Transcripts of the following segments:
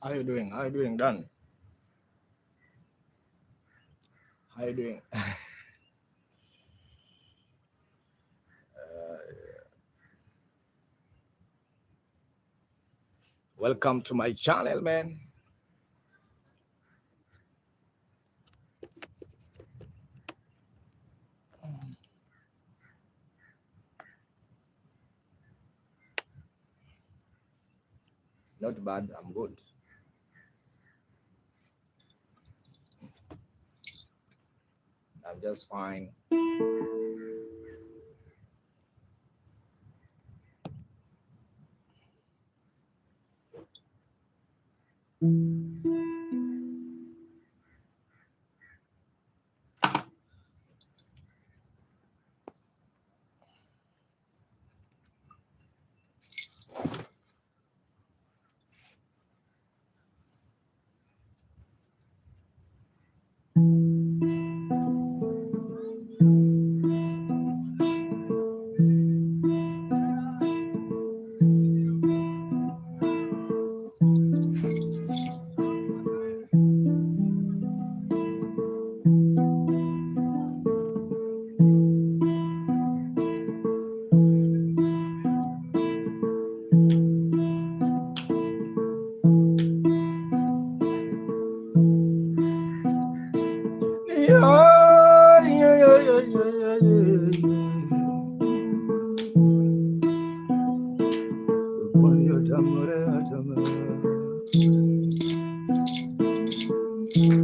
How you doing? How you doing, Dan? How you doing? Welcome to my channel, man. Not bad. I'm good. I'm just fine.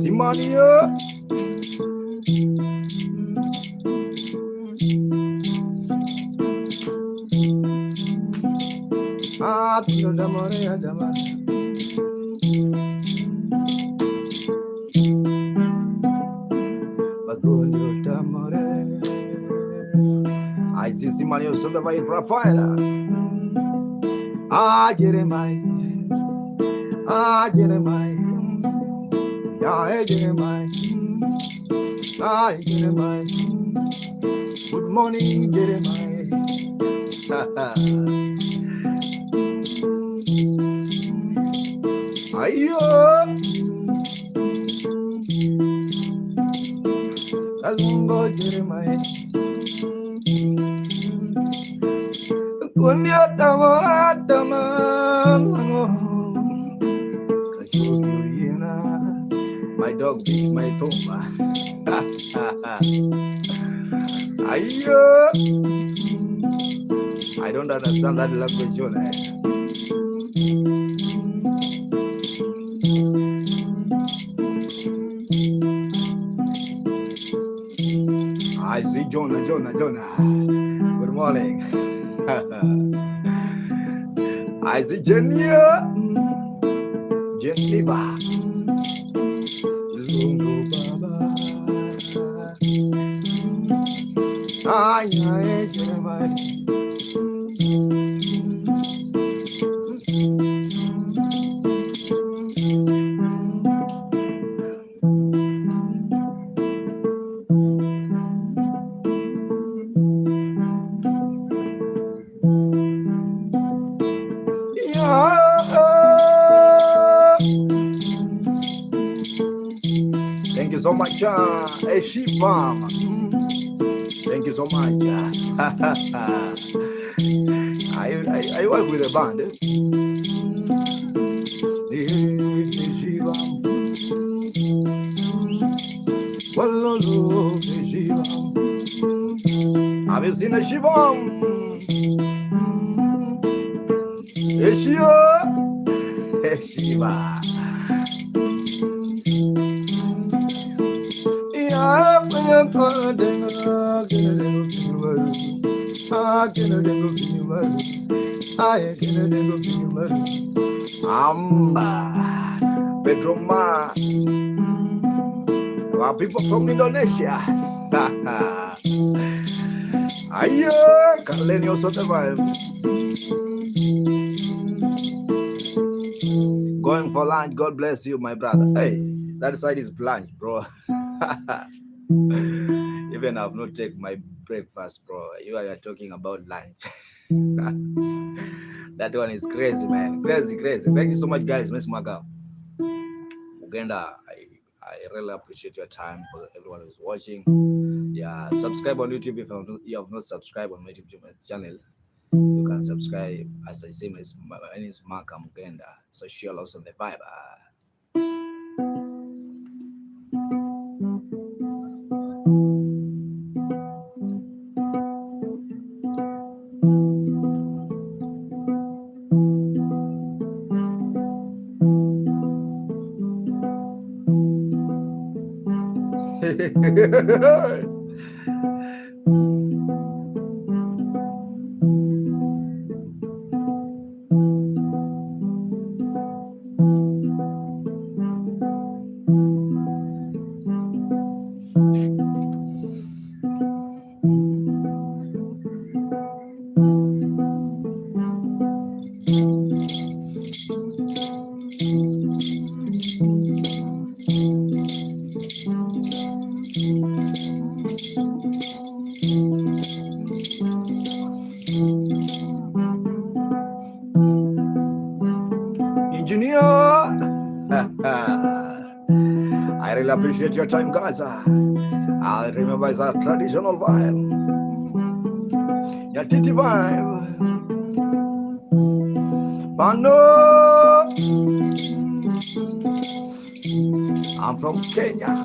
Simania. I see Simania so the vai Rafaela. Jeremiah. Jeremiah. Yeah, Jeremiah. Jeremiah. Good morning, Jeremiah. Ayo. Alumbo Jeremiah. Kunya tama tama. My dog beat my tumba. Ayo. I don't understand that language, I see Jonah. Good morning. I see Jenia. Geneva. Jeremiah. Thank you so much, Eshipam. Thank you so much. I work with a band. Have you seen a Shivam? Shiva. Pedroma. Our people from Indonesia. Ayo, Kalenio Soteval. Going for lunch. God bless you, my brother. Hey, that side is lunch, bro. Even I've not taken my breakfast, bro. You are talking about lunch. That one is crazy, man. Crazy. Thank you so much, guys. Miss Maga. Mugenda, I really appreciate your time for everyone who's watching. Yeah, subscribe on YouTube if you have not subscribed on my YouTube channel. You can subscribe. As I say, my name is Mark Mugenda. So share also the vibe. Engineer, I really appreciate your time, guys. I remember it's a traditional vibe, nyatiti vibe. Bano, I'm from Kenya.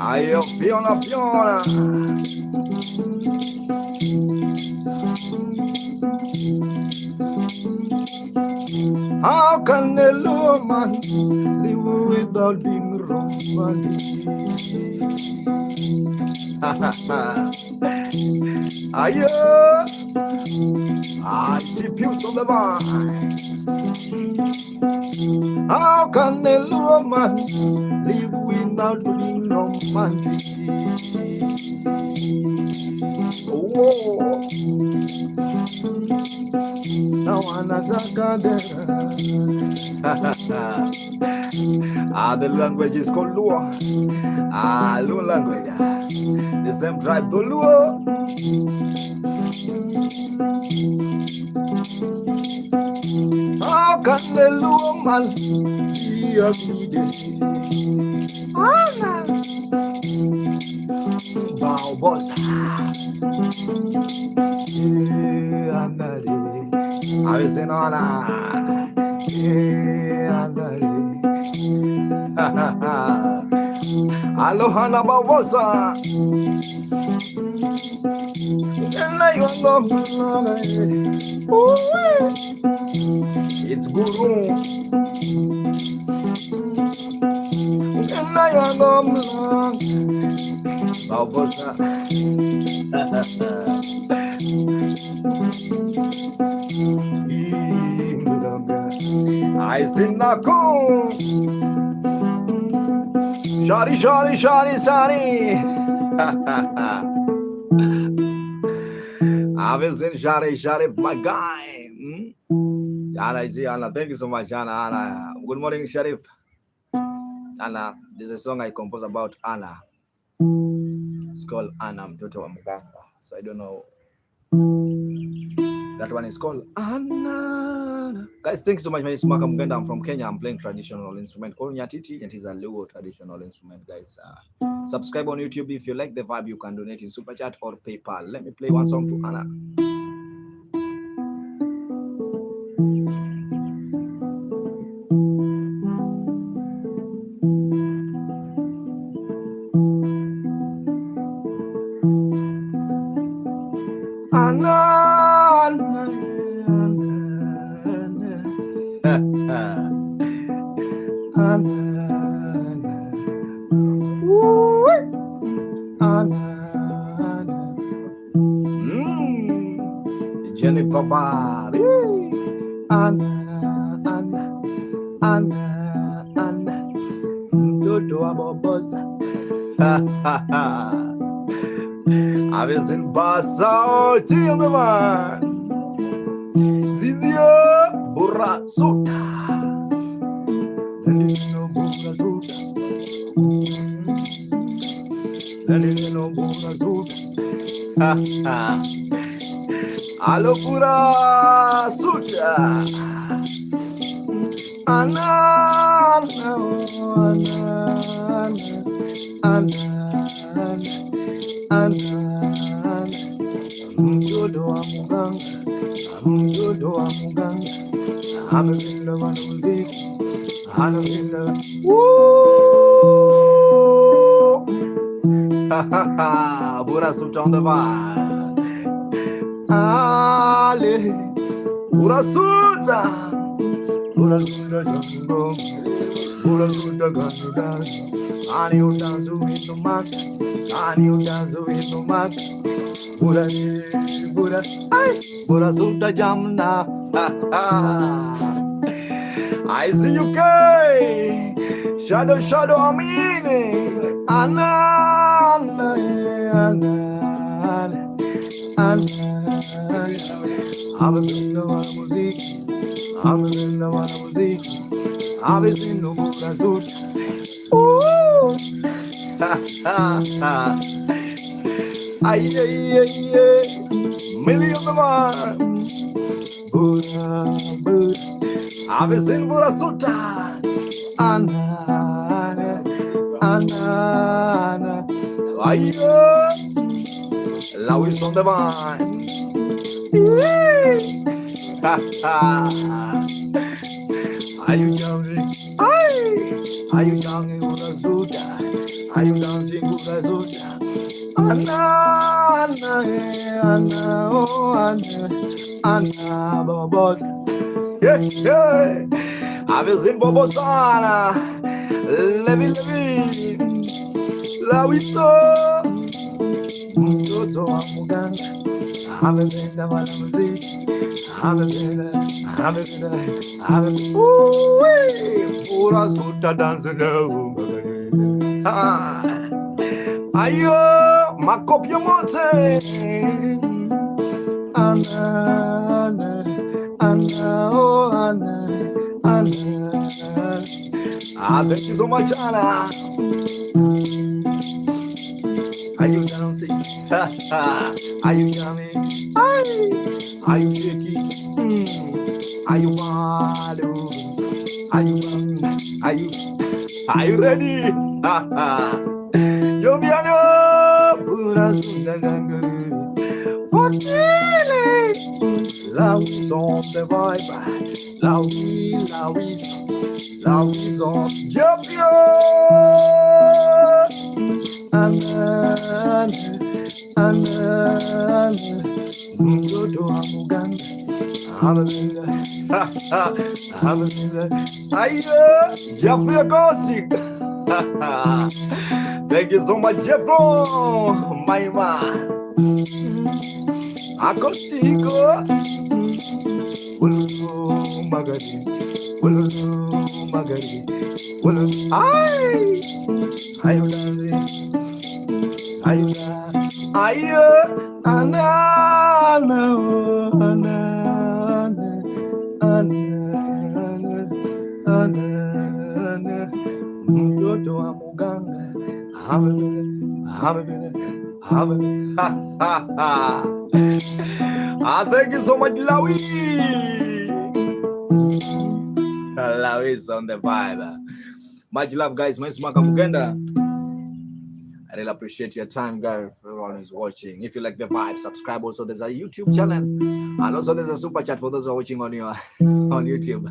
Ayo, Fiona, Fiona. How can a little man live without being romantic? Ayo, I see pews on the vine. How can a little man live without being romantic? Oh, now another the language is called Luo. Luo language. The same tribe, the Luo. How can the Luo man be a Bow boss. I was in honor. Aloha na babosa. It's guru. Babosa. I see Nako. Shari, shari, shari, shari. I was in shari, shari, my guy. Anna, I see Anna. Thank you so much, Anna. Good morning, Sharif. Anna, this is a song I composed about Anna. It's called Anna Mtoto wa Mganga. So I don't know. That one is called Anna. Guys, thank you so much. My name is Mark Mugenda. I'm from Kenya. I'm playing traditional instrument called nyatiti. It is a Luo traditional instrument, guys. Subscribe on YouTube. If you like the vibe, you can donate in Super Chat or PayPal. Let me play one song to Anna. Jennifer Bari. Anna, Dodo Abobosa. I was in Basel, Tilman. Zizia Burra Sota. no bura suta. Dani no bura suta. Alo pura suta. Ana, mtoto wa muganga, mtoto wa muganga, amependa muziki, anapenda Bura suta on the bar. Ale, Bura suta, Bura suta jungle, Bura suta gunga, ani utanzu ino mak, ani utanzu ino mak, Bura Bura, ay, Bura suta jamna. I see you, Kay. Shadow, shadow, amini. Ana, amependa muziki, amependa muziki, amependa bura suta. Ay, ay, ay, ay, million of man. Bura, bura, amependa bura suta. Ana, ayo, Lawis on the vine. Are you jumping? Are you dancing with a suta? Are you dancing with a suta? Anna, oh Anna, Bobos. Yeah. I've seen Bobosana. Levi, Lawis. Mtoto wa muganga, amependa muziki, amependa pura suta dance now. Ayo, makopia mote. Anna, oh Anna. Thank you so much, Anna. Are you dancing? Are you jamming? Are you shaking? Are you wild? Are you ready? Yo miano, pura sunda ganguru. Fortune, Lawis on the vibe. Lawis on Jopio. Anna, mtoto wa muganga, amependa. Ayo, Jeffrey Acoustic. Thank you so much, Jeffro, my man. Acoustico. Ululu magari. Ayo dancing. Ayo, Anna, mtoto wa muganga, amependa. Thank you so much, Lawis. Lawis on the vibe. Much love, guys. My Smaka Muganda. I really appreciate your time, guys. Everyone who's watching. If you like the vibe, subscribe. Also, there's a YouTube channel, and also there's a super chat for those who are watching on your on YouTube.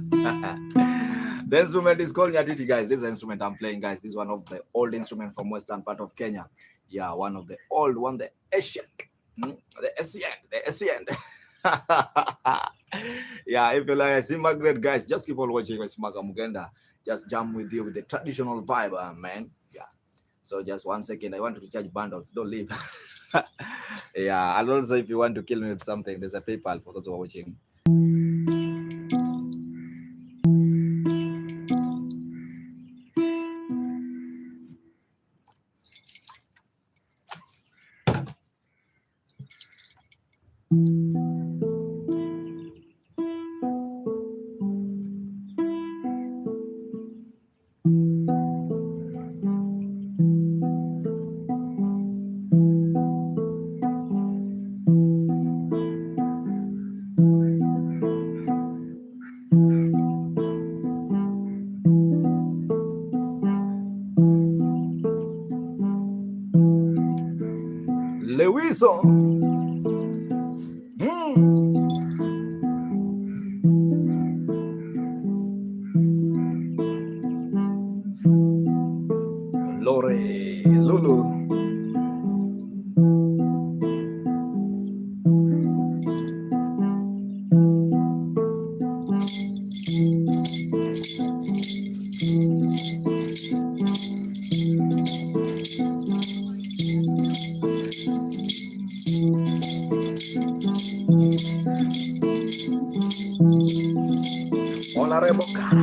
The instrument is called nyatiti, guys. This is the instrument I'm playing, guys. This is one of the old instruments from western part of Kenya. Yeah, one of the old one, the ancient, the ancient. Yeah, if you like Simba Great, guys, just keep on watching with Smaka Muganda. Just jam with you with the traditional vibe, man. Yeah. So just 1 second, I want to recharge bundles. Don't leave. Yeah, and also if you want to kill me with something, there's a PayPal for those who are watching. Luiso. Lore, Lulu. Hola, Rebocada.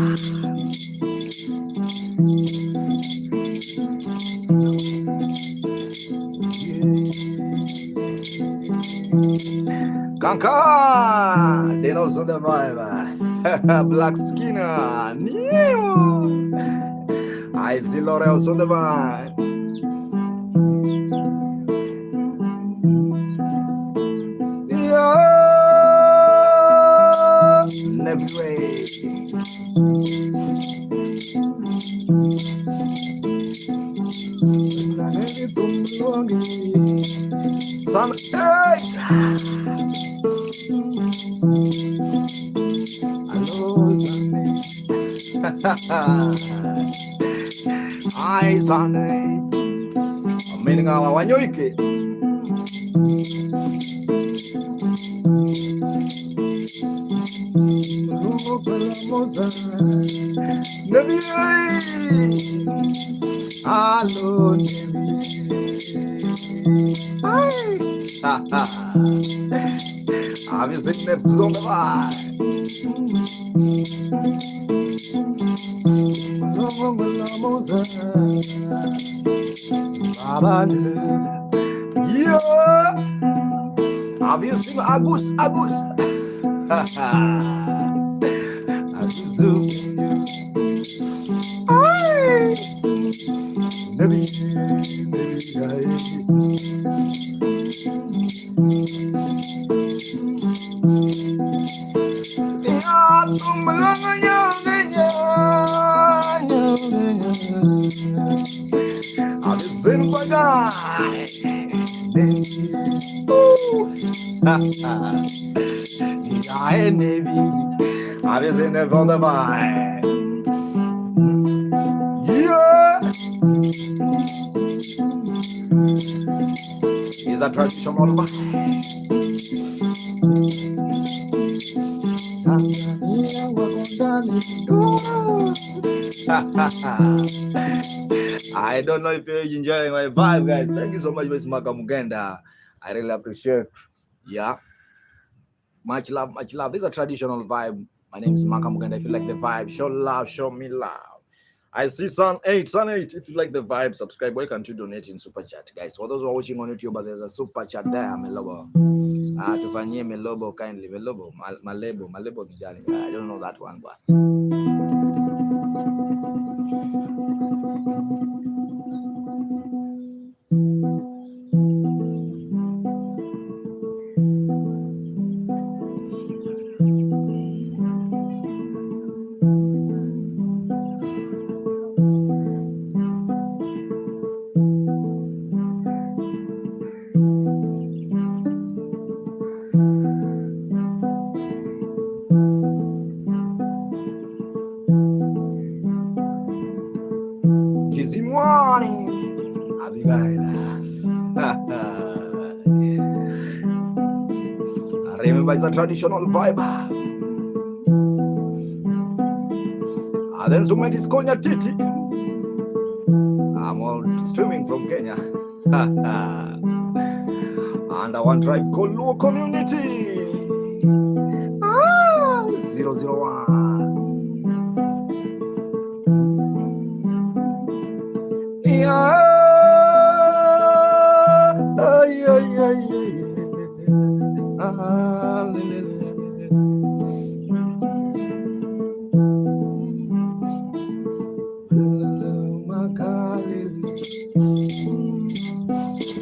Kanka, they know on the vibe. Black Skinner, Neo. I see L'Oreal on the vibe. Never wait. Sun 8. Eyes on it. Meaning our wanyoike. Nebi, hello, I've been sitting there on the line. Yeah, have you seen Agus? Agus. Is a traditional vibe. I don't know if you're enjoying my vibe, guys. Thank you so much, Miss Makamugenda. I really appreciate. Yeah. Much love, much love. This is a traditional vibe. My name is Makamugenda. If you like the vibe, show love, show me love. I see Sun 8. If you like the vibe, subscribe. Why can't you donate in Super Chat, guys? For those who are watching on YouTube, there's a Super Chat there. Melobo. Tufanyie Melobo kindly. Melobo. Malebo. Malebo Dijali. I don't know that one, but. Remember, it's a traditional vibe. Then Sumet is nyatiti. I'm all streaming from Kenya. Under one tribe called Luo Community. 001. Yeah.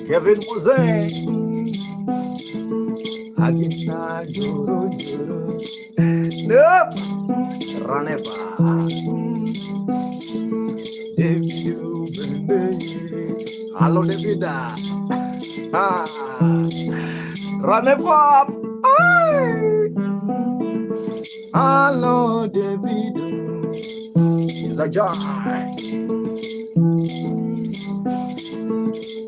Kevin Mose, Agina Juro Juro, nope, Raneva. If you believe, hello Davida. Run it up. Hello, David. It's a joy.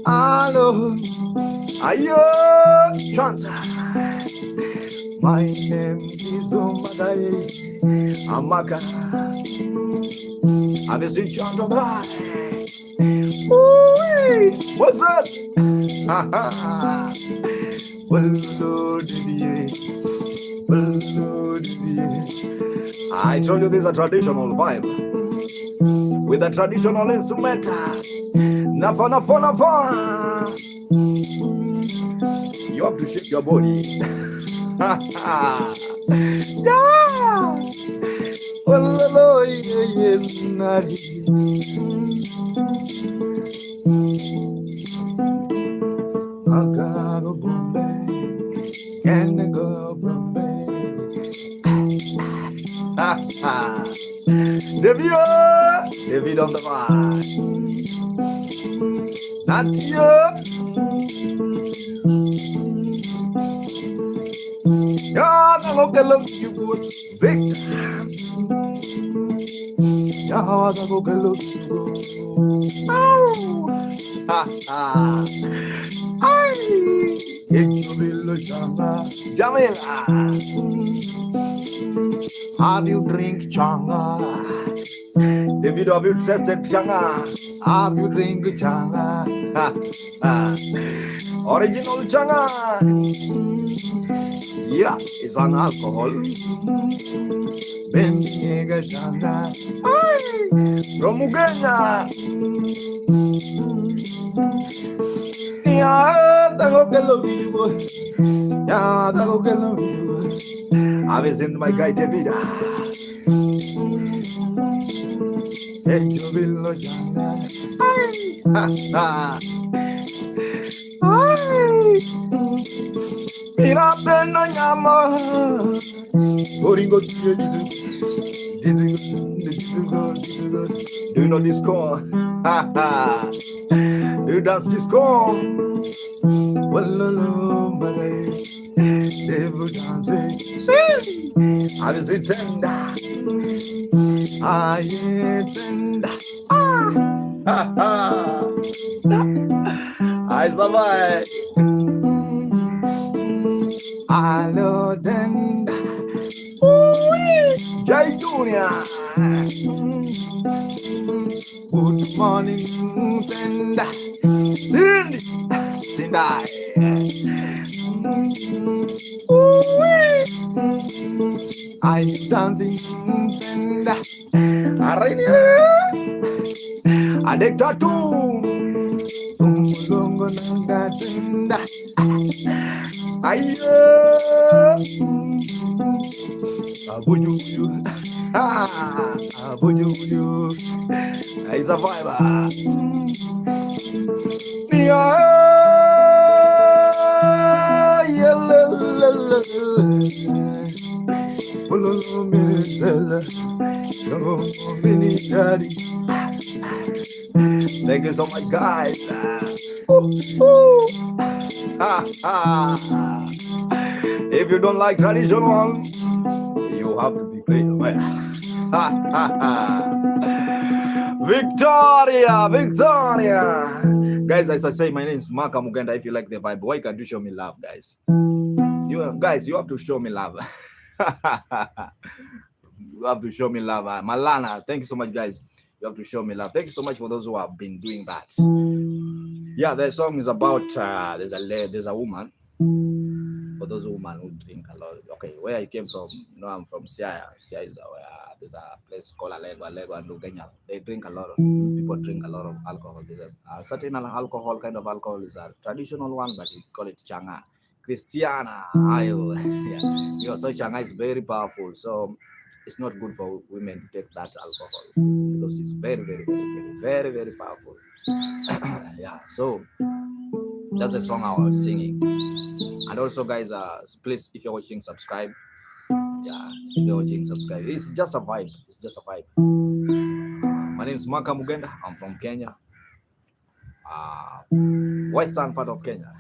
Hello. Ayo, Chanta. My name is Umadai Amaka. Have you seen Chanta? What's up? I told you this is a traditional vibe with a traditional instrument. Nafa. You have to shake your body. David on the mic. Not you. Look you good. Victor. Look you good. Jamila. Have you drink changa? David, have you tested changa? Have you drink changa? Original changa. Yeah, it's an alcohol. Bendiga changa. From Uganda. Yeah, I've seen my guy David. Do you know this score? Do you dance this score? I was in tender. I tender. I survive. I love tender. Jai Junior. Good morning, tender. Sindai. I'm dancing tender. Adek tattoo. Longo nanga tender. Ayo. Abuju. Abuju. It's a vibe. Thank you so much, guys. If you don't like traditional, you have to be great. Victoria. Guys, as I say, my name is Mark Muganda. If you like the vibe, why can't you show me love, guys? You have to show me love. You have to show me love. Malana, thank you so much, guys. You have to show me love. Thank you so much for those who have been doing that. Yeah, the song is about there's a woman. For those women who drink a lot. Okay, where I came from, I'm from Siaya. Siaya is where there's a place called Alego and Lugenya. They drink a lot of people drink a lot of alcohol. There's a certain alcohol, kind of alcohol is a traditional one, but we call it changa. Christiana. Yeah. So changa is very powerful. So it's not good for women to take that alcohol because it's very, very, very, very, very powerful. Yeah. So that's the song I was singing. And also, guys, please, if you're watching, subscribe. Yeah, if you're watching, subscribe. It's just a vibe. My name is Maka Mugenda. I'm from Kenya. western part of Kenya.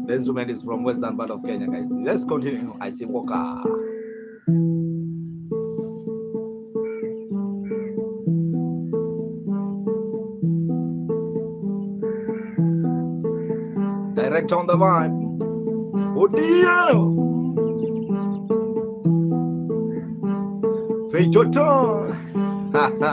The instrument is from western part of Kenya, guys. Let's continue. I see Walker. Direct on the vibe. Odiano. Feitoton. Ha ha.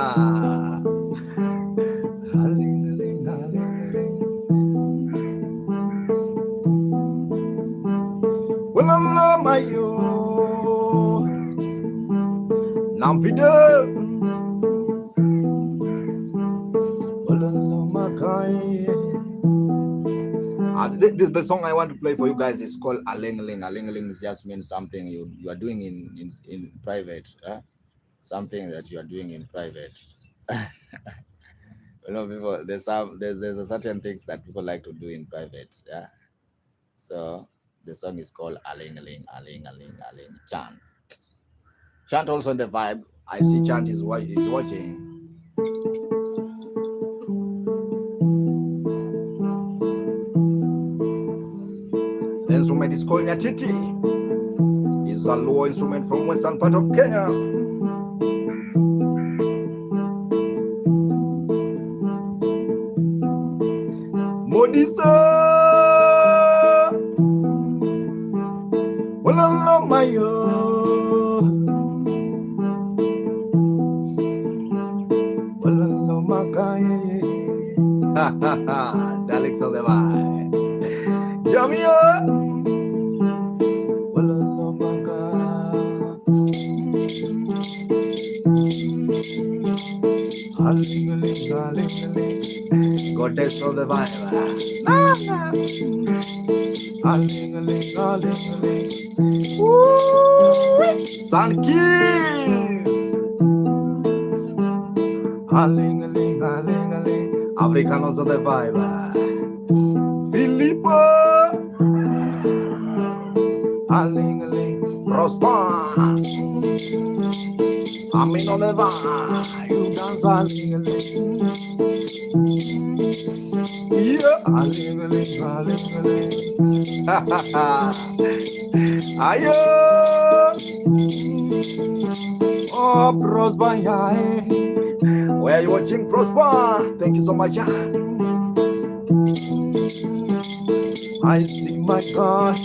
Well, I love my yo. Nam Fidel. Well, I love my guy. The song I want to play for you guys is called Aling-a-ling. Aling-a-ling just means something you are doing in private. Something that you are doing in private. You know, people, there's a certain things that people like to do in private. Yeah. So the song is called Aling-a-ling, Aling-a-ling, Aling. Chant. Chant also in the vibe. I see Chant is watching. The instrument is called nyatiti. It's a low instrument from western part of Kenya. Modisa. Walala mayo. Walala makaye. Ha ha ha. Daleks on the vibe. Jamia. Walala makaye. Aling-a-ling, aling-a-ling. Goddess of the vibe. Aling-a-ling, aling-a-ling. Sun kiss. Aling-a-ling, aling-a-ling. Africanos of the vibe. Filippo. Aling-a-ling. Prosper. I'm in on the vibe. You dance aling-a-ling. Yeah, aling-a-ling, aling-a-ling. Ha ha ha. Ayo. Oh, Prosper, yeah. Where are you watching, Prosper? Thank you so much. I sing my God.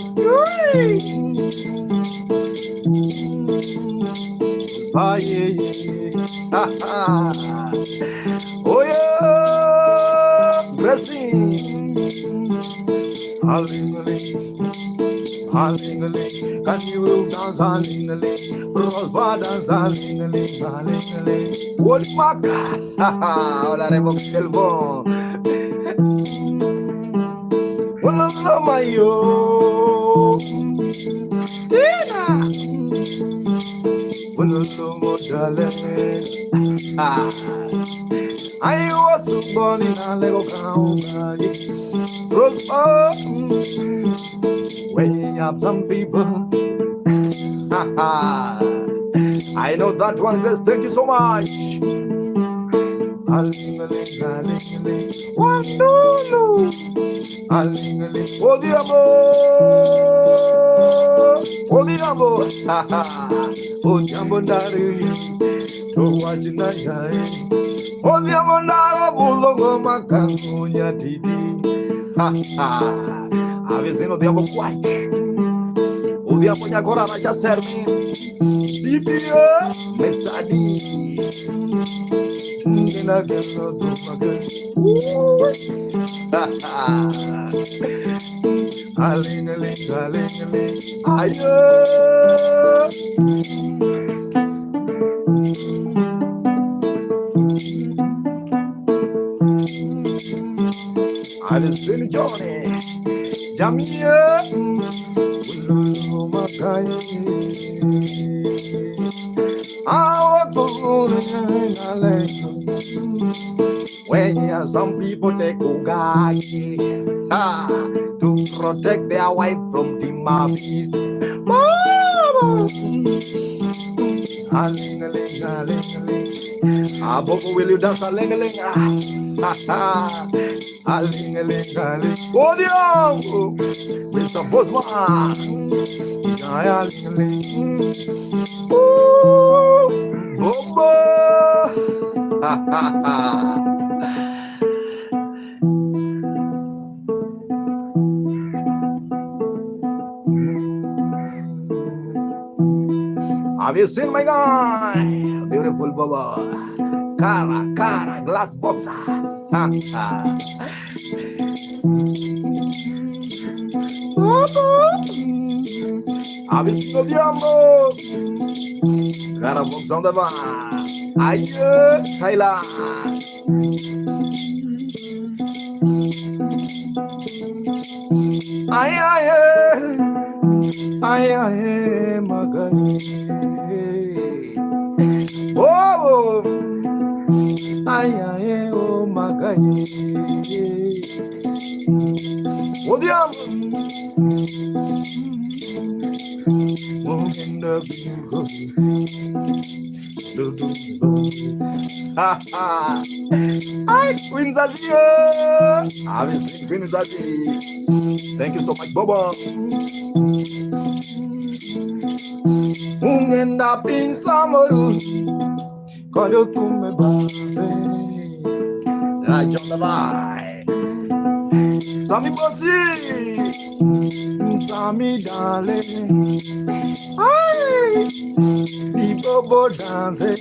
Ah, yeah, yeah. Ha ha. Oh, yeah. Blessing. Aling-a-ling. Aling-a-ling. Can you dance aling-a-ling? Prosper dance aling-a-ling. Aling-a-ling. What maka? Ha ha. Hola, revox el bon. Walala mayo. Yeah. Walala modale. I was born in a Lego county. Prosper. Way up some people. I know that one, guys. Thank you so much. Aling-a-ling, aling-a-ling. Wandulu. Aling-a-ling. Oh, diabo. Oh, diabo. Oh, diabo dari. Oh, wajina jai. Oh, diabo nara bulongo makangu nyatiti. Avesino diabo quai. O diabo agora vai te servir. Sibia, messadi. Nina gelo do magan. Aling-a-ling, aling-a-ling. Ayo. Alison Johnny. Jamia. Ululu makaye. Where some people take Ugagi to protect their wife from the mafia. A ling a ling a ling a ling. Ah, Bobo, will you dance a ling a ling? A ling a ling a ling. Oh, Diabo, Mr. Bosman. A ling a ling. Ooh, Bobo. Have you seen my guy? Beautiful Bobo. Cara, glass boxer. Have you seen Odiambo? Cara boxão da bar. Aye, Kaila. Ai, magai. Oh, ai, oh, magai. Odiambo. Hi, Queen Zazia. I've seen Queen Zazia. Thank you so much, Bobo. Ungenda pinsa moru. Quando tu me bate. Right on the line. Sami Bosi. Sami darling. Hi. Ni Bobo dance.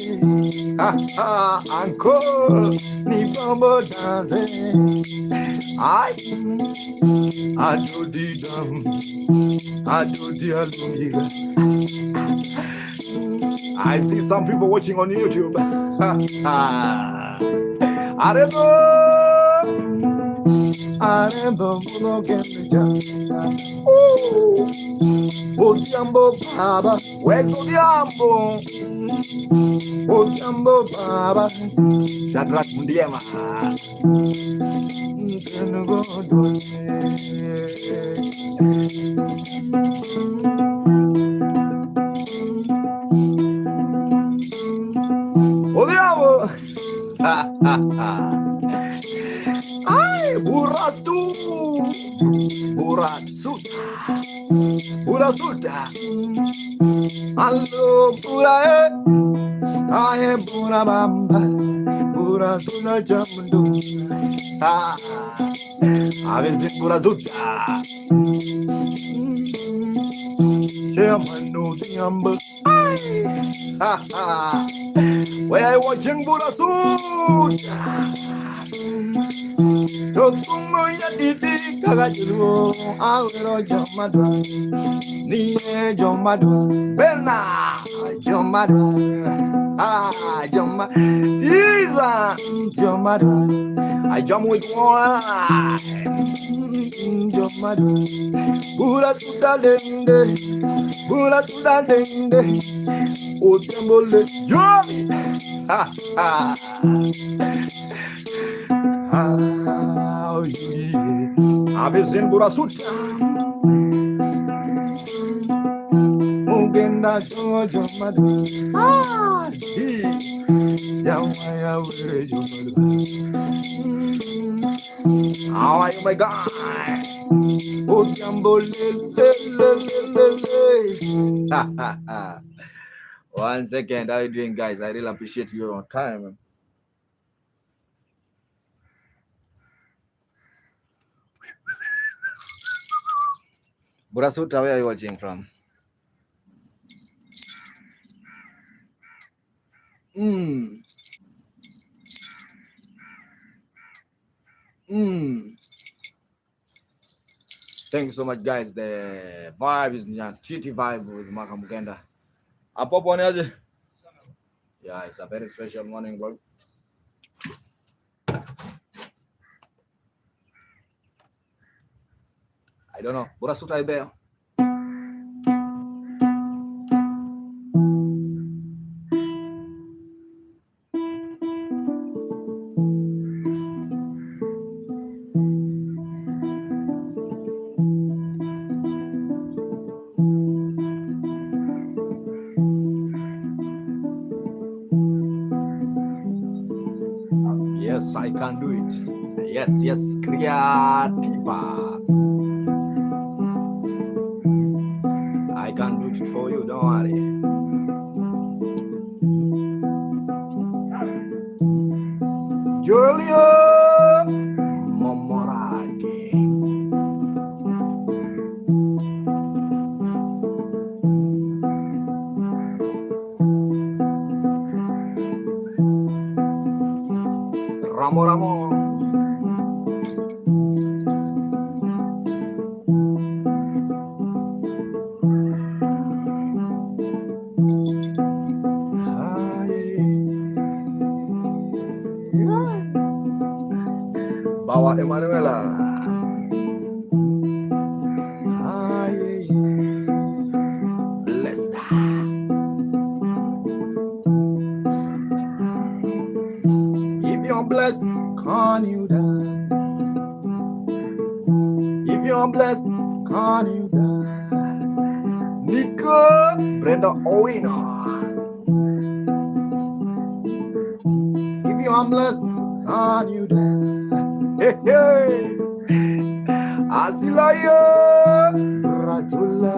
Encore. Ni Bobo dance. I do the dum. I do the hallelujah. I see some people watching on YouTube. Arendo muno genja. Odiambo baba, where's Odiambo? Odiambo baba, Shadrach Mundiema. Odiambo. Ay, burras tú. Burasuta. Burasuta. Allo pura ay pura bamba. Burasuta jamundu. A veces burasuta. Chamando tiamba. Where I watching burasuta. Tokumo nyatiti kagajuru awero jomadwa niye jomadwa bena jomadwa joma tiza jomadwa I jump with one jomadwa bura tuda dende otembole jomi Avezin burasuta Mugenda jojo madu Yamaya were jojo How are you my guy? Oh jambo One second, how are you doing guys? I really appreciate your time. Burasuta, where are you watching from? Thank you so much, guys. The vibe is nyatiti vibe with Maka Mugenda. Apopo niaje? Yeah, it's a very special morning, bro. I don't know. Burasuta, are you there? Yes, I can do it. Yes, creativa. I can do it for you, don't worry. Julio Momorake. Ramo. Bawa Emanuela. Blessed. If you're blessed, can you dance? If you're blessed, can you dance? Nico, Brenda Owino. If you're blessed, can you dance? Hey. Asilayo, Bratula.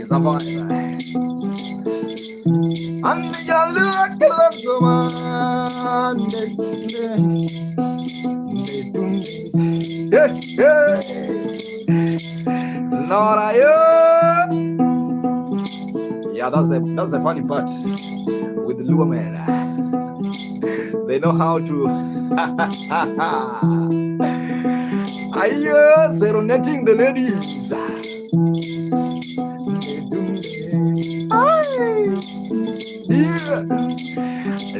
It's a vibe. And you look man. Lord, yeah, that's the funny part with the Lua man. They know how to. I serenading the ladies.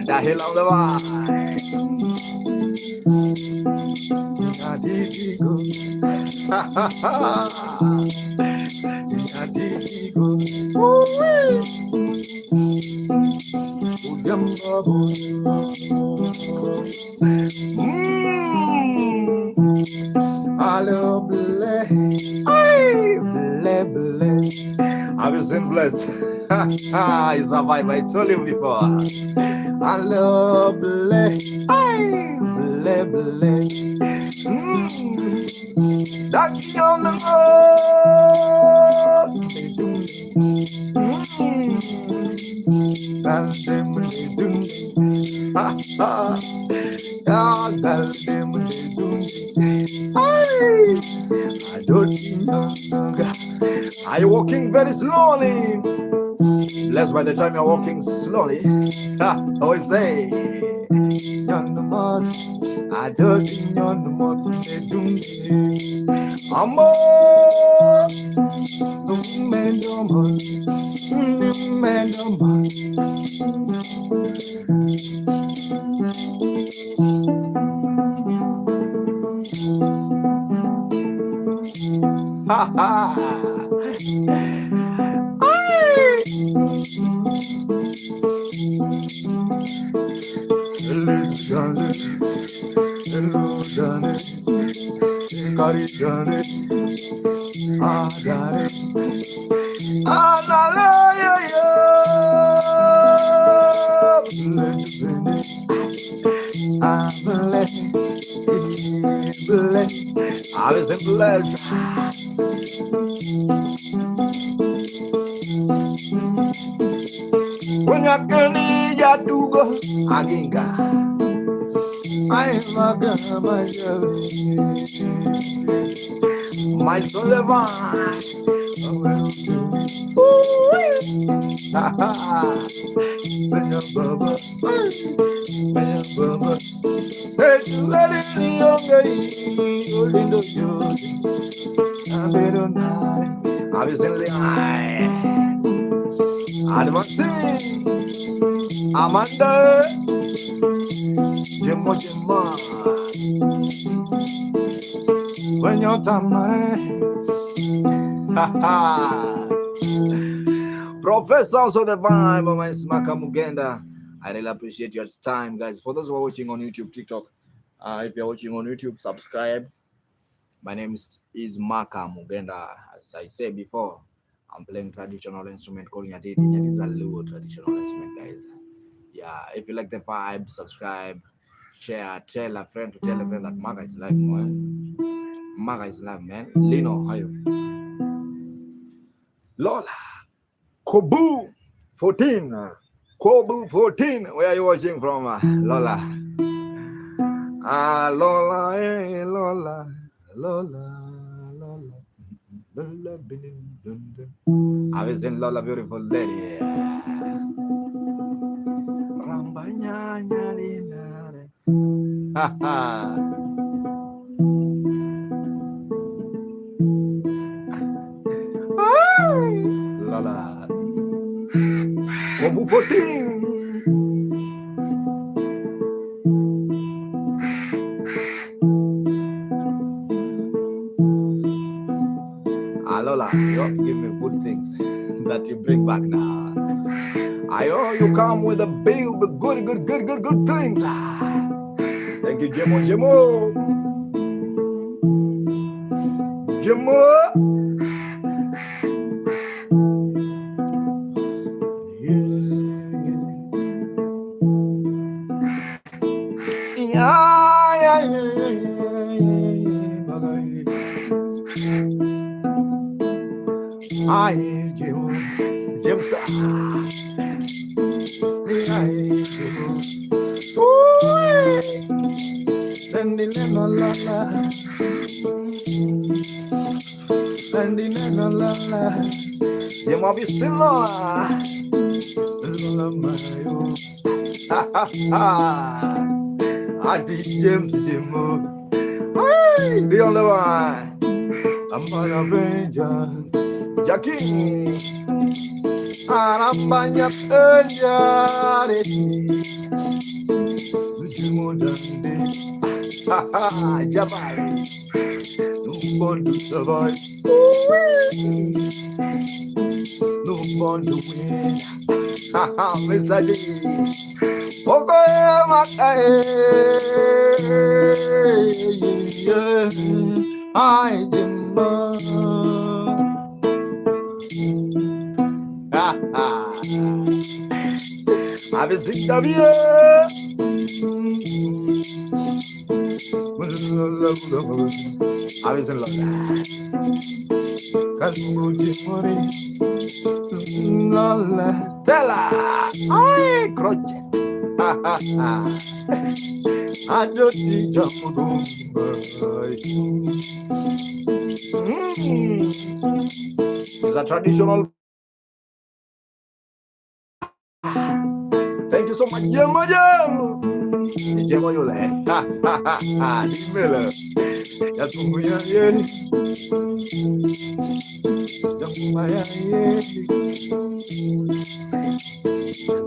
The hell of the Have you seen Blessed? It's a vibe, I told you before. I love Blessed. That's on the road. I don't know. Are you walking very slowly? Blessed by the time you're walking slowly. I always say, I don't know. Ha ha. I was blessed. When I can do go, Aginga. I am a my soul of Amanda Jimmo when you're Professor also the vibe of my Smaka Mugenda. I really appreciate your time, guys. For those who are watching on YouTube, TikTok, if you're watching on YouTube, subscribe. My name is Maka Mugenda. As I said before, I'm playing traditional instrument called nyatiti. Nyatiti is a Luo traditional instrument, guys. Yeah, if you like the vibe, subscribe, share, tell a friend to tell a friend that Maka is live, man. Maka is live, man. Lino, how you? Lola, Kobu 14. Kobu 14. Where are you watching from, Lola? Lola, hey, Lola, Lola. I was in Lola, beautiful lady. Lola, Kobu 14. Lola, you have to give me good things that you bring back now. I know you come with a big, good things. Thank you, Jemo. James. James, the only one. I'm gonna bring Jackie. Arambanya penjari Jumudande Jabai Numbon to survive Numbon to win Message Okoye Makae I Jimma Avizinda bien. Avizinda. Lola Stella. Ay, crochet. Adoti jamudum. It's a traditional. Thank you so much, Jemo. Jemo yole. Dimela. Ya tumuya ye. Jamaya ye.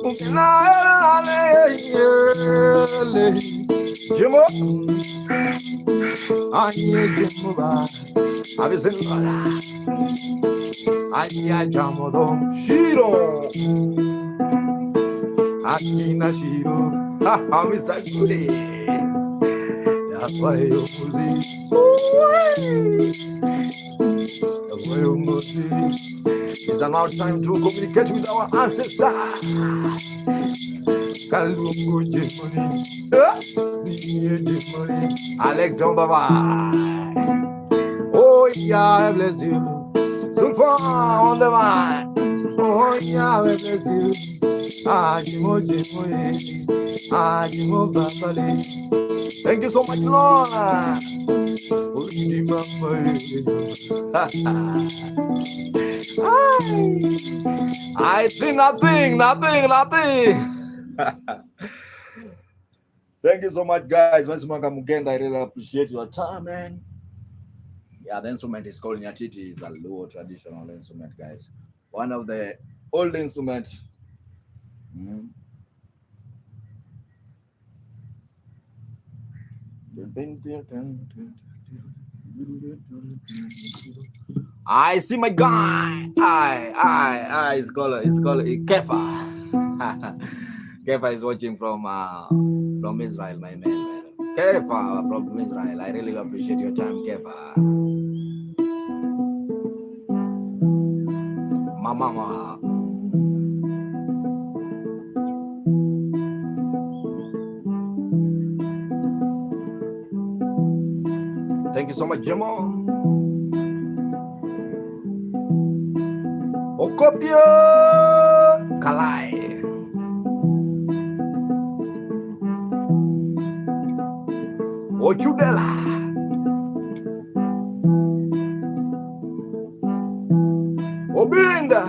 Ukina le. Jemo. Anye Jemo ba. Avizinda. Anya jamodom shiro. Akina shiro. Misakuri. Yapayo muzi. It's now time to communicate with our ancestors. Kalungu Jimoni. Alexander. Oh, yeah, I bless you. So far on the mind. Oh, yeah, I bless you. Thank you so much, Lord. I think nothing. Thank you so much, guys. Once more, Mugenda, I really appreciate your time, man. Yeah, the instrument is called nyatiti. It's a Luo traditional instrument, guys. One of the old instruments. I see my guy. It's called Kefa. Kefa is watching from Israel, my man. Keva from Israel. I really appreciate your time, Keva. Mama. Thank you so much, Jemo. Okopio Kalai. Ochudela. Obinda.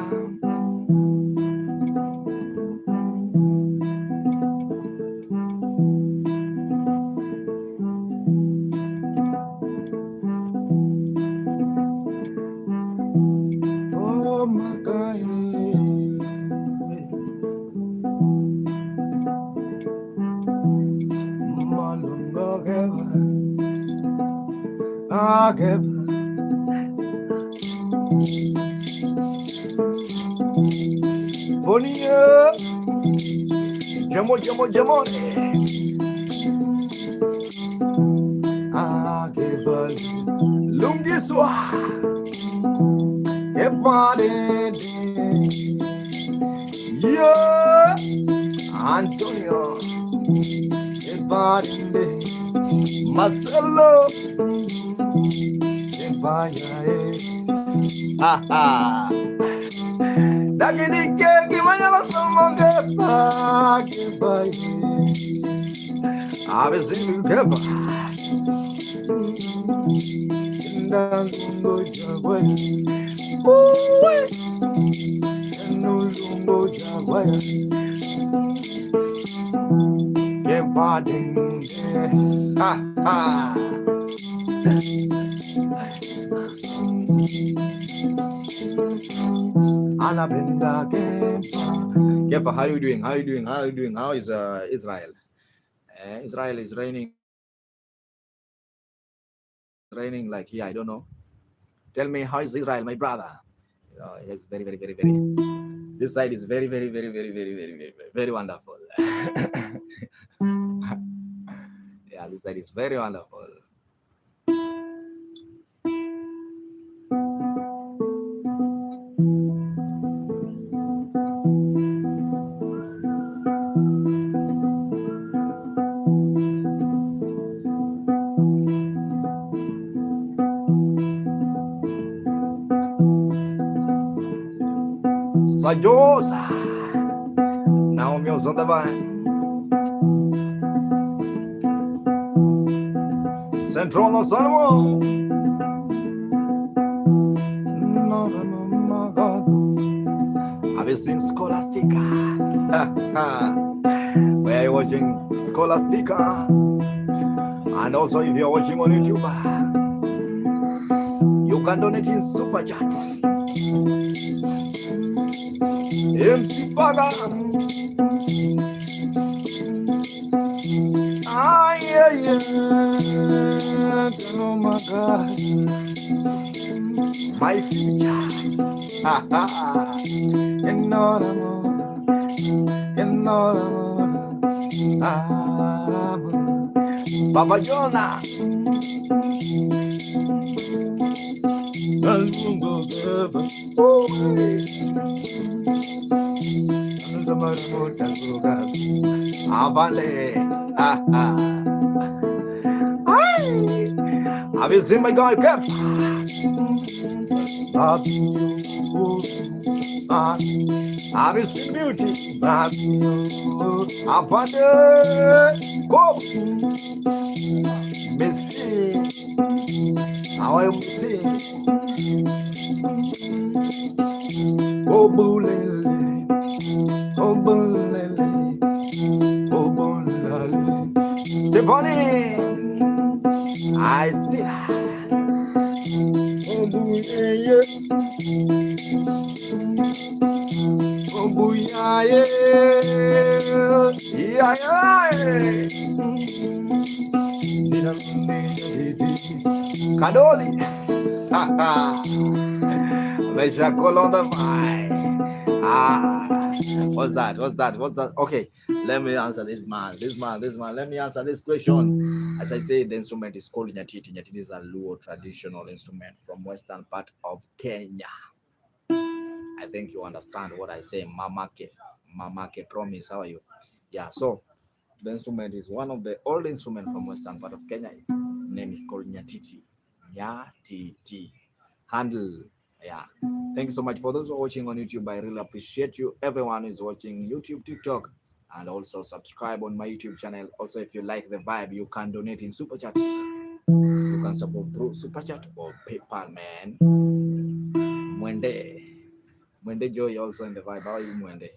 Oh my God. Malungo Geva. Ah, Geva. Fonia. Jamo. Ah, Geva. Lungiswa. Geva. Yeah. Antonio. Geva. Marcelo. Geva. Ha. Dagini ke mañana somos que a veces que va lungo jagua no lungo jagua que va ha Kefa, how you doing? How is Israel? Israel is raining like here. I don't know. Tell me, how is Israel, my brother? It's very. This side is very wonderful. Yeah, this side is very wonderful. Sajosa. Now I'm on the vine. Central no Salmo. Have you seen Scholastica? Where are you watching Scholastica? And also, if you're watching on YouTube, you can donate in Super Chat. MC Paga. Ah, yeah. Oh my God. My future. Baba Jonah. Have you seen my guy Kev? Have you seen beauty? Go, Misty. How I see. Oh, bulele. Oh, bulele. Oh, bulele. Stephanie, I see that. Oh, bulele. Oh, bulele. Kadoli. Mesha Colonda. What's that? Okay. Let me answer this man. Let me answer this question. As I say, the instrument is called nyatiti. Nyatiti is a Luo traditional instrument from western part of Kenya. I think you understand what I say. Mamake, promise. How are you? Yeah. So the instrument is one of the old instruments from western part of Kenya. Name is called nyatiti. Nyatiti. Handle. Yeah. Thank you so much for those who are watching on YouTube. I really appreciate you. Everyone is watching YouTube, TikTok, and also subscribe on my YouTube channel. Also, if you like the vibe, you can donate in Super Chat. You can support through Super Chat or PayPal, man. Mwende Joy also in the vibe. How are you, Mwende?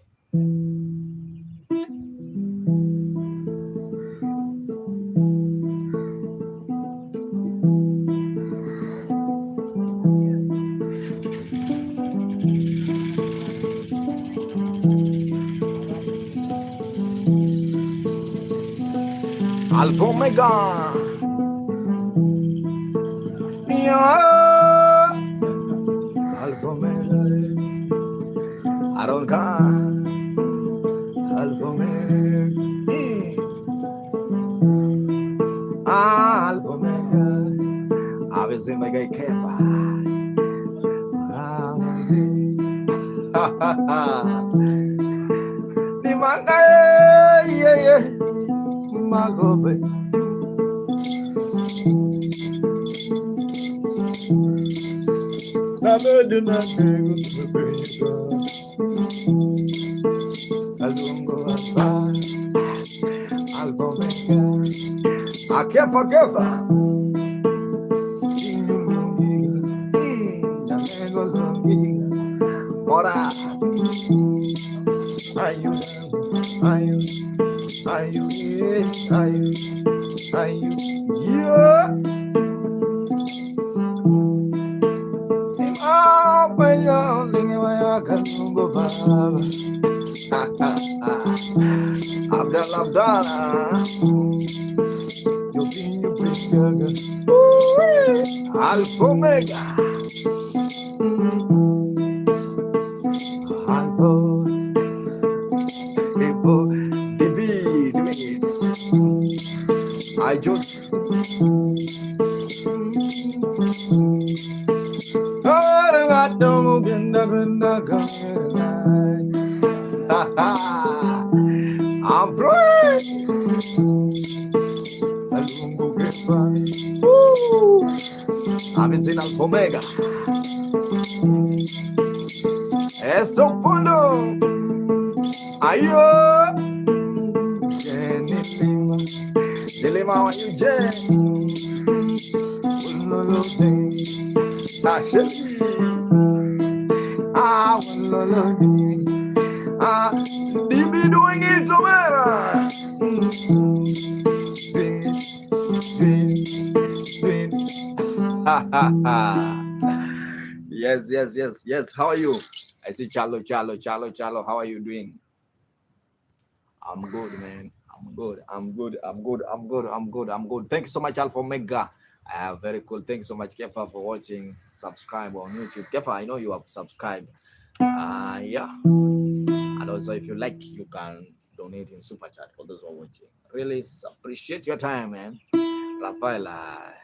Alpha Omega. Yeah. Alpha Omega. I don't care. Alpha Omega. Alpha Omega. Obviously, Mega Kepa. Ni manga yeah. Magove. Na medo na tego alungo aba albomega akefa na mego longiga ora ayu yeah. Abdallah, you Alpha Omega, Alpha, the beats. I just. I'm free. I've seen Alpha Omega. Eso Pondo. Ayo. Dilema wa Uje. Ulolo day. Asheli. Ulolo day. You be doing it so better. Yes. How are you? I see Chalo. How are you doing? I'm good, man. I'm good. Thank you so much, Alpha Omega. Very cool. Thank you so much, Kefa, for watching. Subscribe on YouTube. Kefa, I know you have subscribed. Yeah. And also, if you like, you can donate in Super Chat for those who are watching. Really appreciate your time, man. Rafaela.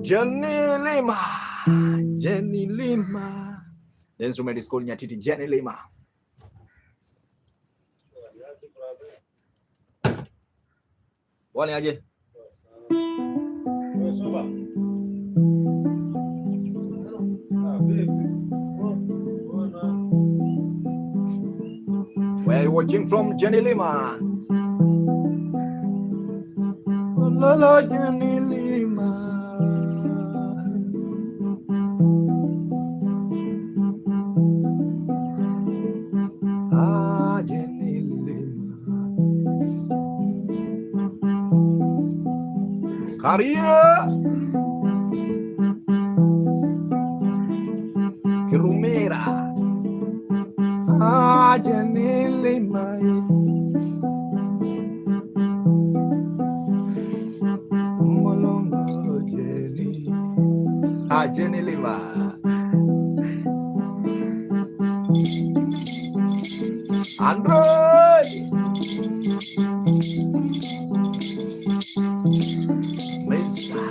Jenny Lima. The instrument is called nyatiti. Jenny Lima. Wani aje? Where are you watching from, Jenny Lima? Lolo Jenny Lima. Jenny Lima. Caria. Kirumera. Jenny Lima. Jenny Lima. Android. Mesa.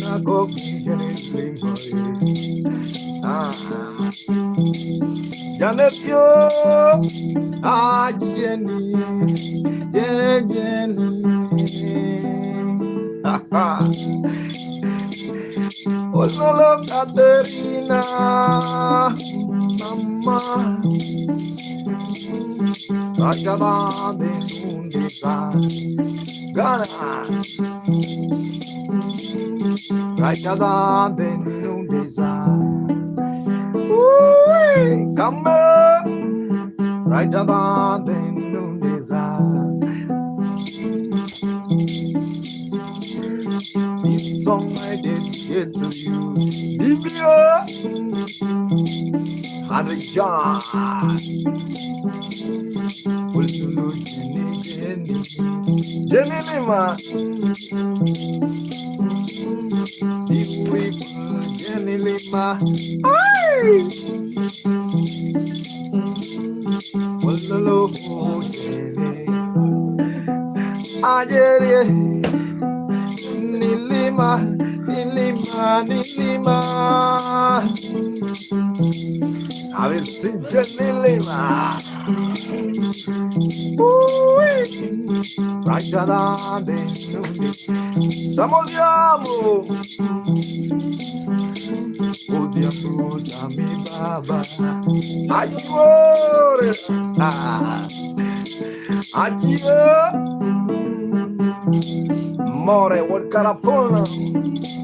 Nago Jenny Lima. Janepio. Jenny. Jenny. Ololo Katerina, Mama, Rajada de Nundisa, Gana, Rajada de Nundisa, come, Rajada de Nundisa. This song I dedicate to you, Divya, Harijan, Ululu Jenny Lima, Jenny Lima, Ululu Jenny, Ajeri. Nilima, Nilima, Nilima. I will sing Nilima. Rajada de Nundi. Samoliamo. Odiamo mi baba. Agiore. Agia. More, what carapona,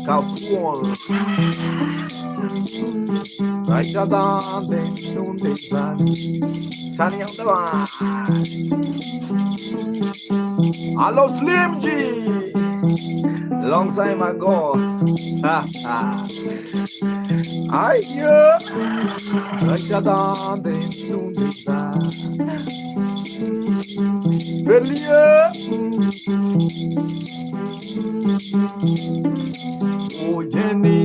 calcuon. Rajada de Nundisa, Tanya. Hello, Slim G. Long time ago. I hear Rajada de Nundisa. Belia. Oh, Jenny.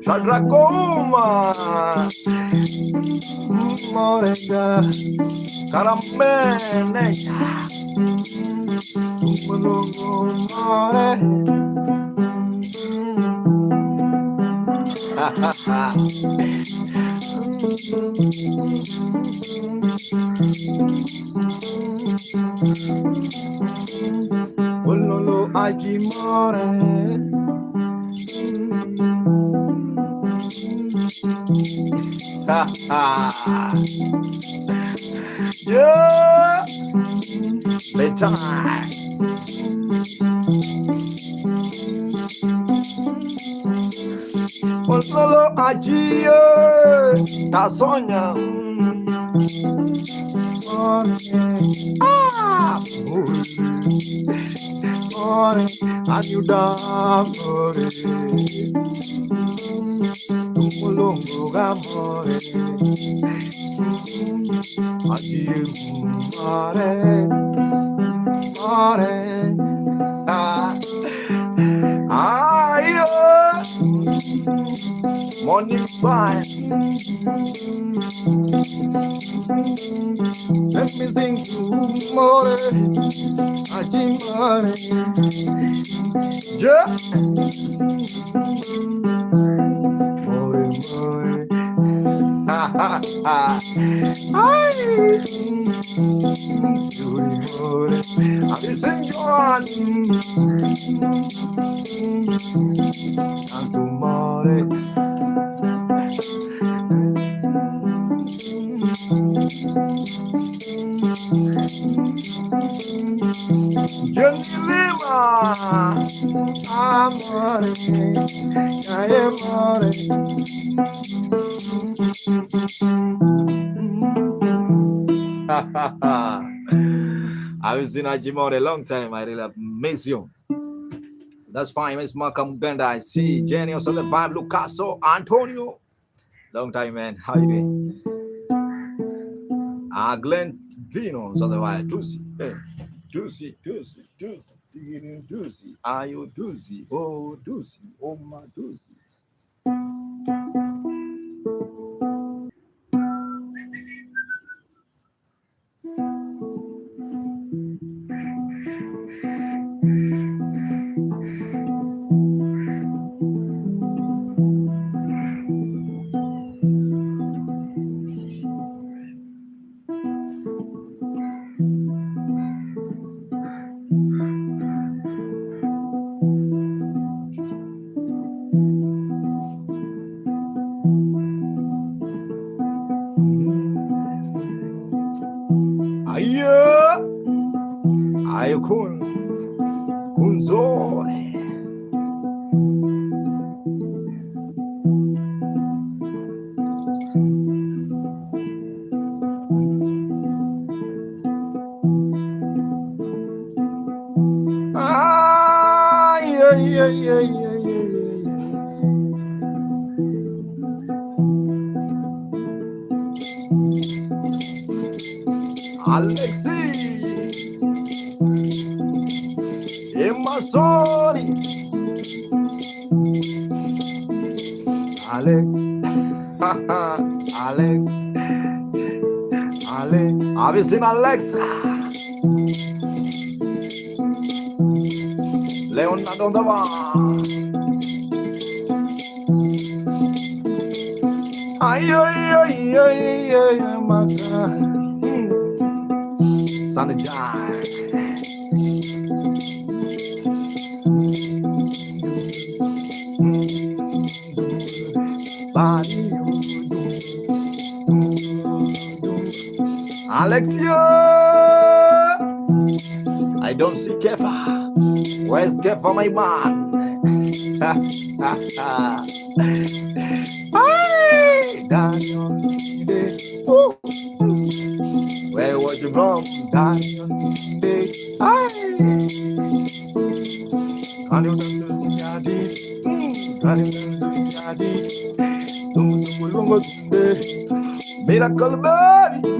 Shadracoma, Morenga, Caramene, More. Ololo Ajimore. Yeah, bedtime. Ololo Ajie, ta sonha. More, ajuda, more. Mulungu gamore, Ajie, more, more. Morning fire. Let me sing more, Ajimare. Yeah. More, more. Ha ha ha. Ay. More. I sing on. And tomorrow. Gentilima, amore, amore. I haven't seen Ajimore a long time. I really miss you. That's fine, Miss Malcolm Ganda. I see Genius on the vibe, Lucaso, Antonio. Long time, man. How you doing? Glenn Dino's on the vibe. Juicy. Hey. Juicy. Are you Juicy? Oh, Juicy. Oh, my Juicy. Ayo kunzore. Alexi Emasoni Alex Alex have you seen Alexa? Leonardo Dava ay my God. Sunny John Alexia, I don't see Kefa. Where's Kefa, my man? Hey, Daniel, where was you from, Daniel? Can you dance with me, Adi? Can you dance with me, Adi? Miracle baby,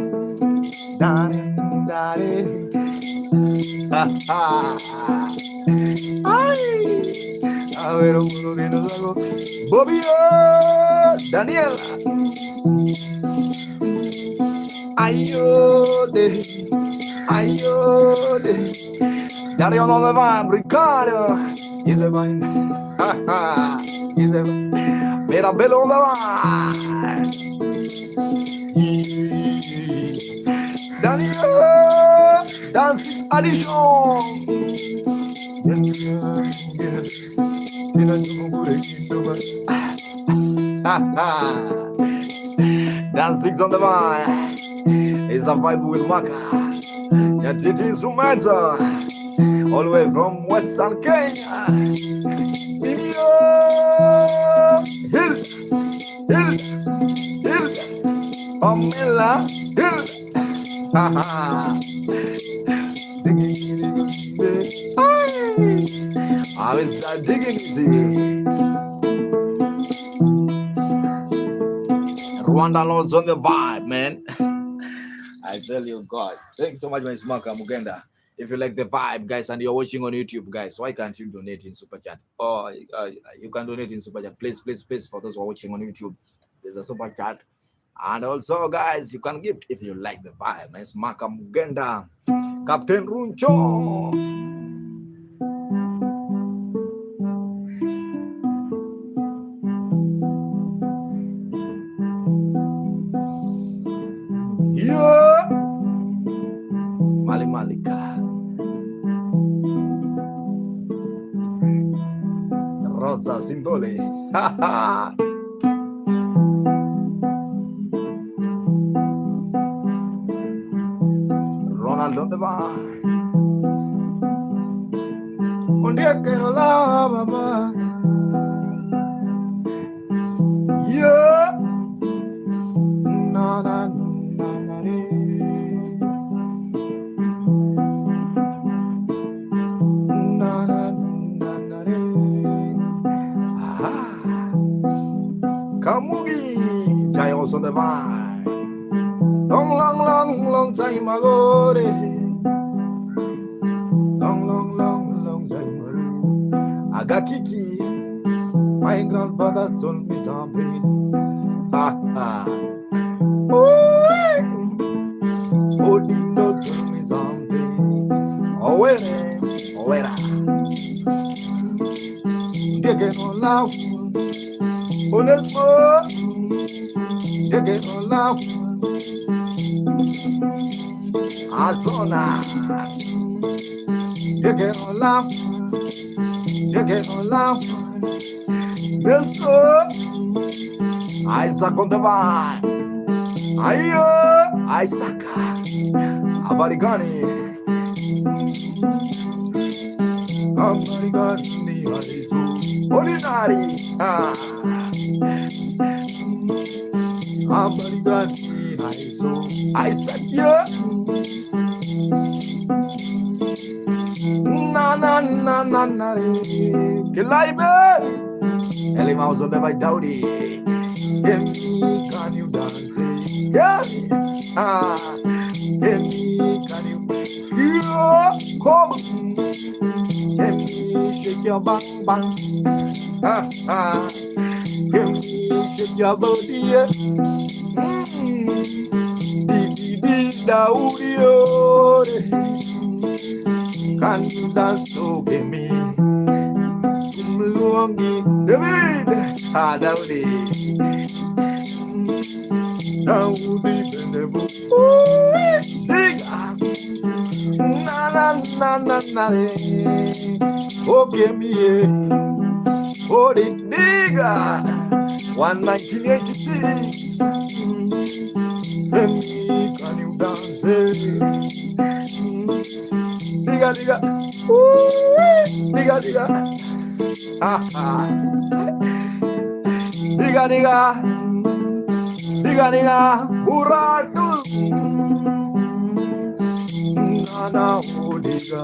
Daniel, ay, a ver un mundo que nos hago. Bobby, Daniela, ayode, Daniel on the vibe, Ricardo, is a vine, is a Mirabello on the vibe. Daniel, dance addition. Dance on the vibe is a vibe with Maka. Nyatiti instrumental, all the way from Western Kenya. Hill, Pamela, Hill. I was digging it. Rwanda Lords on the vibe, man. I tell you, God. Thanks so much, my Smaka Mugenda. If you like the vibe, guys, and you're watching on YouTube, guys, why can't you donate in Super Chat? Or you can donate in Super Chat. Please, for those who are watching on YouTube, there's a Super Chat. And also, guys, you can gift if you like the vibe. My Smaka Mugenda. Captain Runcho. Yeah. Malika. Rosa Sindole. world on the vine. Un día que no la mamá. Yeah. Na na na na re. Na na na na re. Ah. Kamugi Giles on the vine. Long time ago. Long time ago. I got Kiki. My grandfather told me something. Ha ha. Oh, Dindo told me something. Oh, wait. You get on loud. On the spot. You get on loud. Azona. You get on loud. You get on loud. Nelson. Isaac on the vine. Isaac. Avarigani. Avarigani. Ordinary. Avarigani. Isaac. Yeah. Na. Kilaibe. Ellie Mouse on the right dowdy. Can you dance? Yeah. Can you? Yeah. Come. Can you shake your bang? Can you shake your body? Can you dance to me? David, Dowdy. Na. Okay, me. Oh, the nigga. 1986. Can you dance? Diga. Diga. Diga. Buratu. Nana Odiga.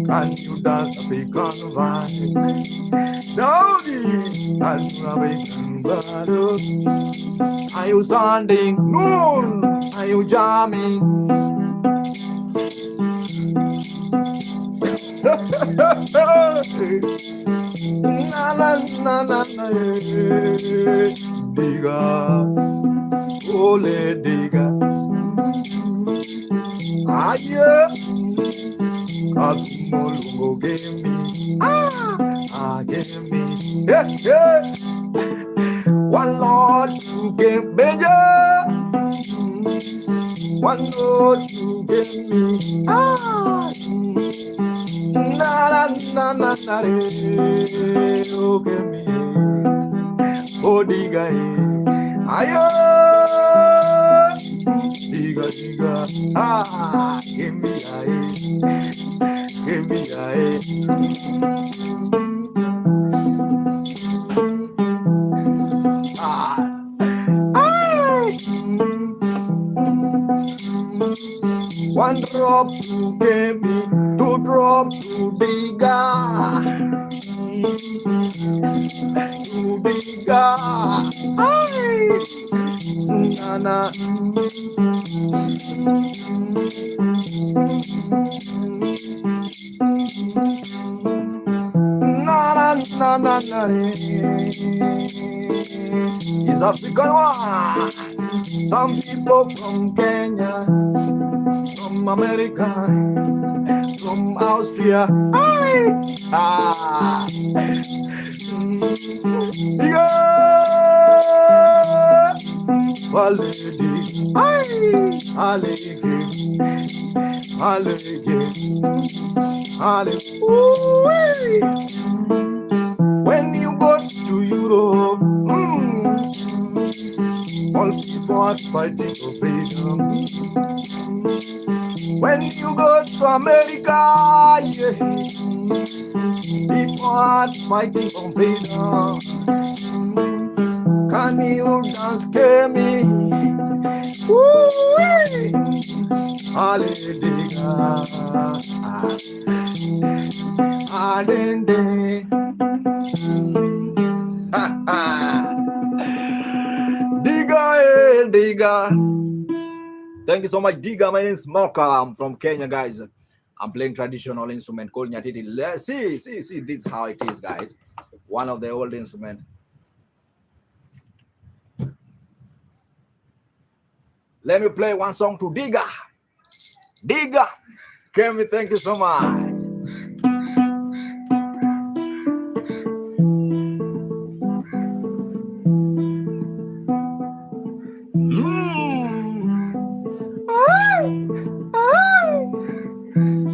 Can you dance a big convine? Dowdy. Can you have a big. Are you standing? Noon. Are you jamming? Na. Diga. Ole diga. Aye. Agumolungo give me. Give me. Yeah. One Lord you give me. One Lord you give me. Na. Oh, give me. Oh, diga. Ayo. Diga. Give me. Give me. One drop to give me, two drop to diga. To diga. Na. It's African one. Some people from Kenya, from America, from Austria. When you go to Europe, all people people are fighting for freedom. When you go to America, yeah, people are fighting for freedom. Can you dance, scare me? Woo-wee! Hallelujah. Hallelujah. Digga. Thank you so much, Digga. My name is Moka. I'm from Kenya, guys. I'm playing traditional instrument called nyatiti. See, this is how it is, guys. One of the old instruments. Let me play one song to Digga. Digga, Kemi, thank you so much.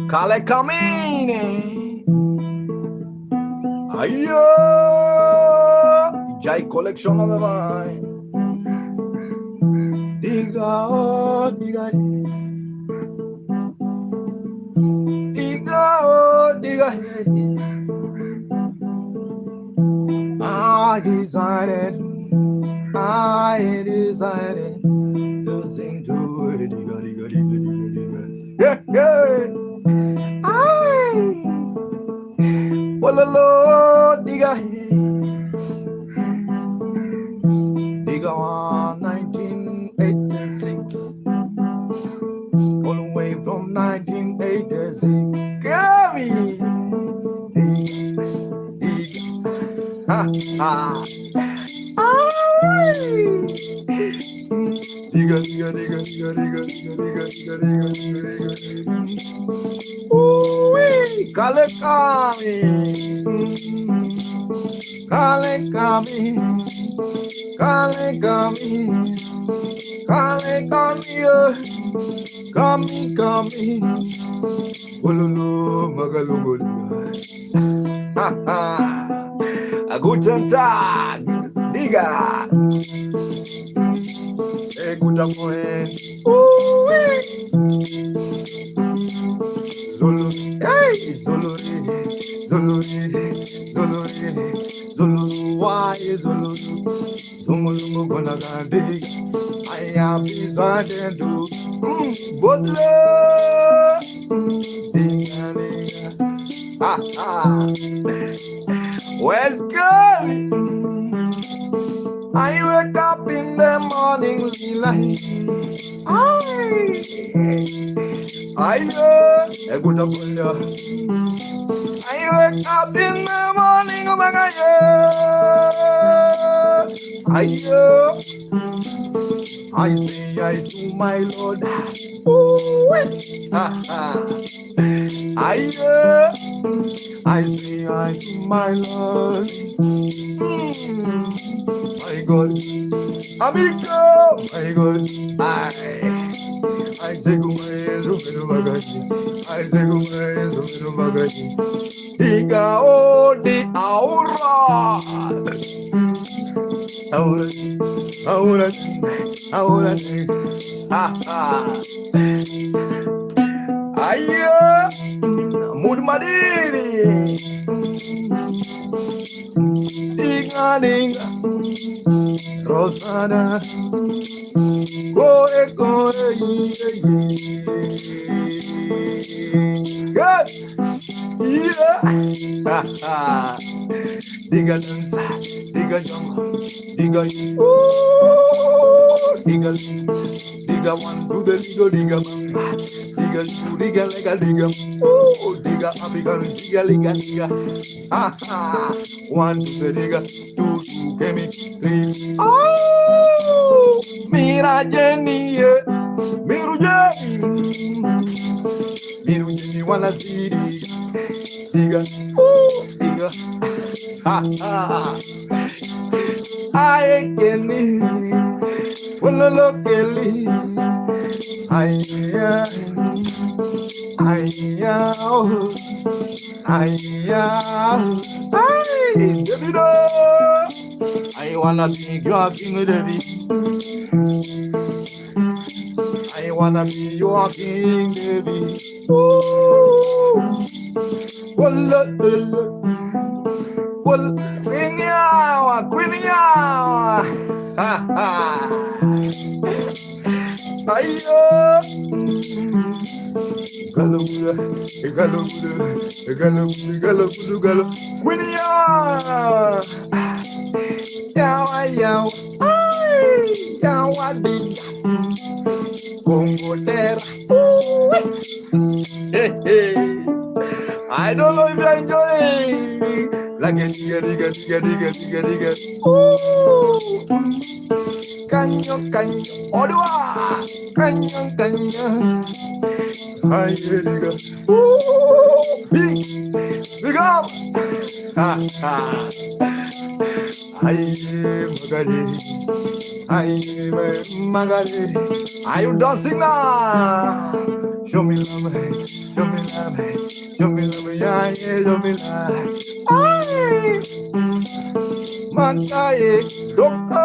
Kale Kamine. Ayo, Jai collection of the vine. Digga, oh, digga. Digga, oh, digga. I decided to sing to it. Digga, digga, digga, digga, digga. Yeah, yeah. Well, Lord, digga, digga, 1986, all the way from 1986. Gary, digga, digga, digga, digga, digga, digga, digga, digga. Kale kami, kale kami, kale kami, kale kami, kami kami, ululu magalugoliga. Guten Tag, Digga. Guten Morgen. Zulu, hey, Zulu, Zulu, Zulu, Zulu, why Zulu, Zulu, gonna dig. I am decided to, Bozle, where's good? I wake up in the morning, like, I know a good apple. I wake up in the morning, oh my God, I know. I say I to my Lord. Ooh, I know. I say I to my Lord. My God, amigo, my God, I say go my zumino magaji. I say go my zumino magaji. Diga o di aura. Aura. Ayo, mood madiri. Dinga. Rosana. Go, good. Yeah. Digga dansa, digga jump, digga digga one to the digga bamba, digga two, digga like a digga, digga African, digga. One to the digga, two to Kemi, three. Oh, mira Jenny, miru Jenny, wanna see digga, digga. I can well look Aya, Davido. I wanna be your king, David. I wanna be your king, David. Ooh. Well, Queen Yawa, Queen Yawa. Ha ha. Ayo. Galubula, galubula. Queen Yawa. Yawa, yawa. Yawa, Congo Terra. Hey, hey. I don't know if you're enjoying. Like a digga. Ooh. Canyo. Odua. Canyo. Hi, digga. Ooh. Big up. Ha ha. Magari. Are you dancing now? Show me love, yeah, show me love. Ay, Makaye, Goodbye,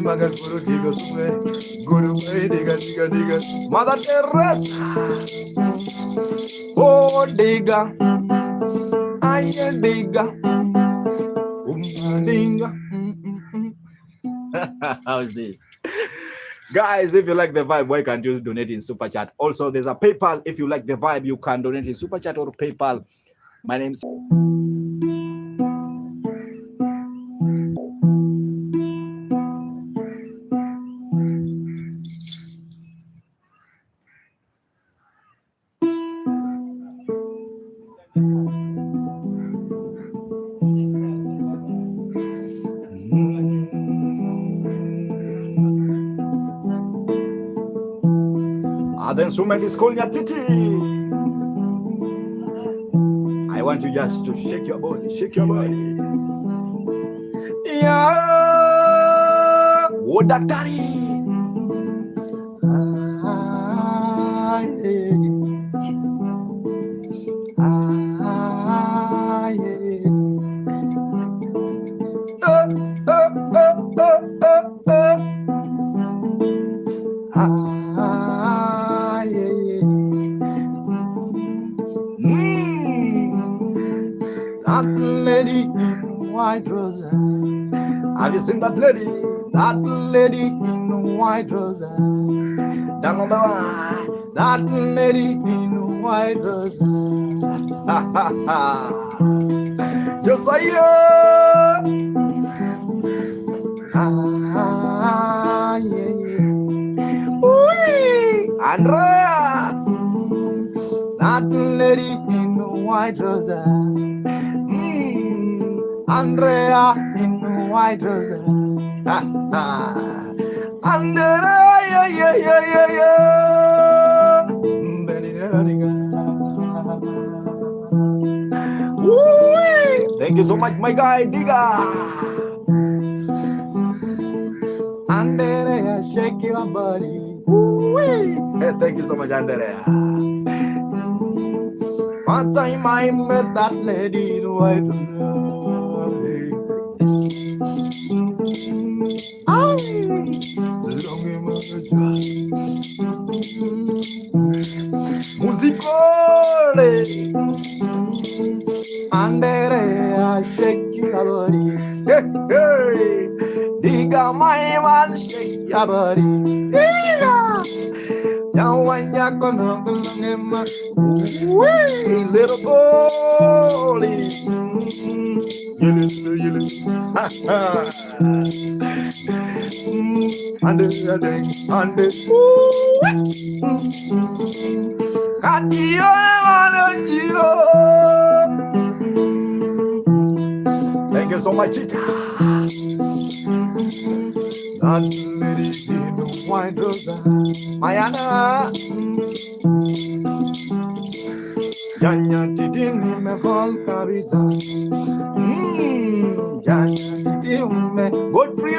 Maga, Goodbye, digga. Mother Teresa, oh, digga, I digga, dinga. How's this? Guys, if you like the vibe, why can't you donate in Super Chat? Also, there's a PayPal. If you like the vibe, you can donate in Super Chat or PayPal. My name's... Then Sumet is calling nyatiti. I want you just to shake your body. Yeah, oh daktari. That lady in white rose. Have you seen that lady? That lady in white rose. Down on the line. That lady in white rose. Yes, I am. Ooh, Andrea. That lady in white rose. Andrea in white rose. Andrea, yeah. Thank you so much, my guy, Digga. Andrea, shake your body. Thank you so much, Andrea. First time I met that lady in white rose. Musicole. Andrea, shake your body. Hey. Diga, my man, shake your body. Diga. Yawanya kono kolongema. Little boy. Yellow. Under. Thank you so much, Chita. That lady in the white rose. Mayana. nyatiti nimefall kabisa. Nyatiti Godfrey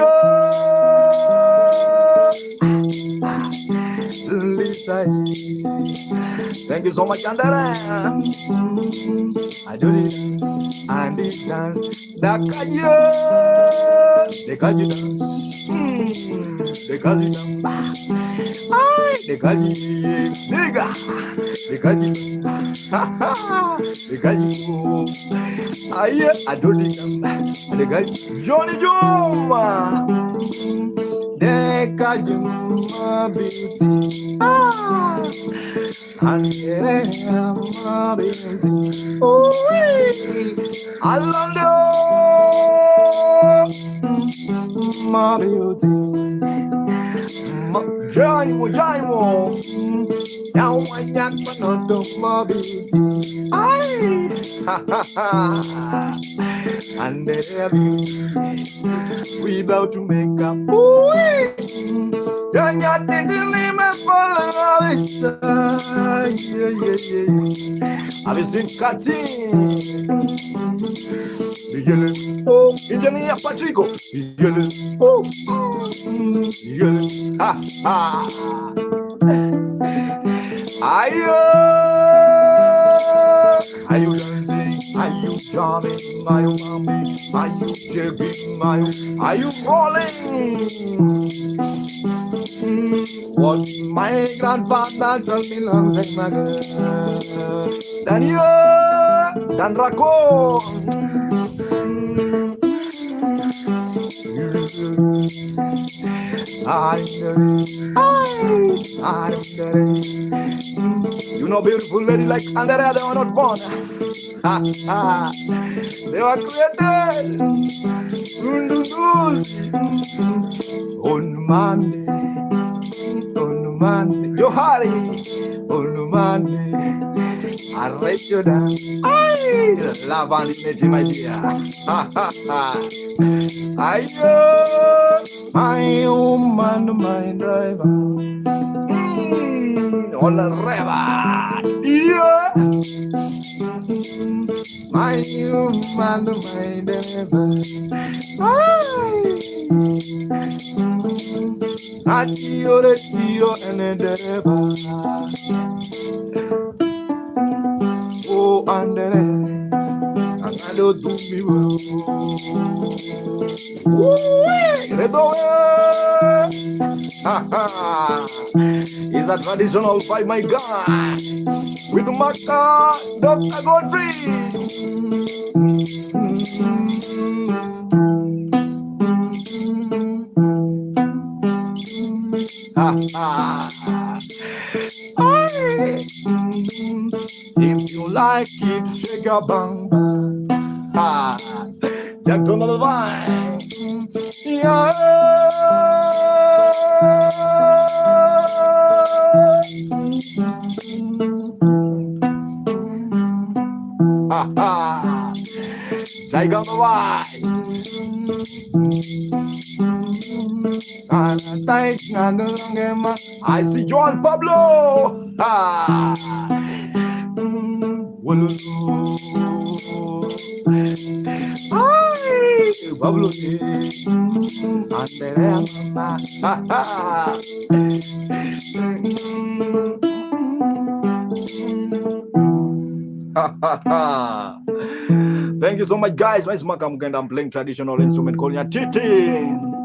Lisa. Thank you so much, Andara. I do this and this dance. The kaji dance. The kaji dance. The kaji nigga. The kaji. The kaji. I do this. The kaji. Johnny Juma. The kaji my beauty. And my beauty. Oh, I love you, my beauty. Jaimo. Now I am not my beauty. And the beauty without makeup. You're not the have you seen cutting? Oh, engineer Patrico. Oh, are you dancing? Are you jumping? Are you bumping? Are you shaking? Are you rolling? What my grandfather told me long ago. Daniel, Dan Rako. You know, beautiful lady like Andrea, they were not born. They were created on Monday. Yo hari on Monday. I raise you down. Love and unity, my dear. My woman, my driver. On the river. Yeah. My woman, my driver. Tio and driver. Oh, Andre. I don't do me well. It's a traditional fight, my God. With Maka, Dr. Godfrey. If you like it, shake your bang bang. Jackson on the vine. Yeah. Jack on the vine. I see John Pablo. Pablo, thank you so much, guys. My smakam and I'm playing traditional instrument called nyatiti.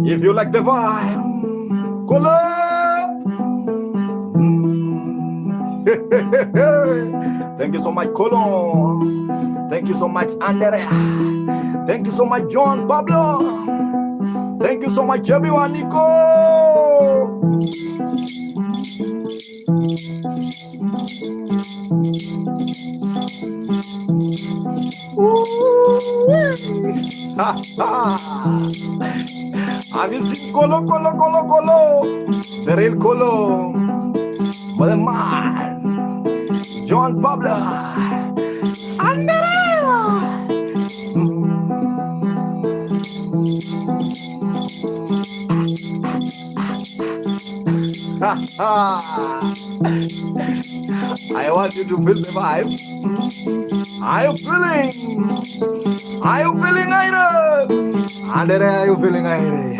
If you like the vibe, color. Thank you so much, Colon. Thank you so much, Andrea. Thank you so much, John Pablo. Thank you so much, everyone, Nico. Have you seen Colo? The real Colo. But the man, John Pablo. I want you to feel the vibe. Are you feeling? Are you feeling Aire? Andere, are you feeling Aire?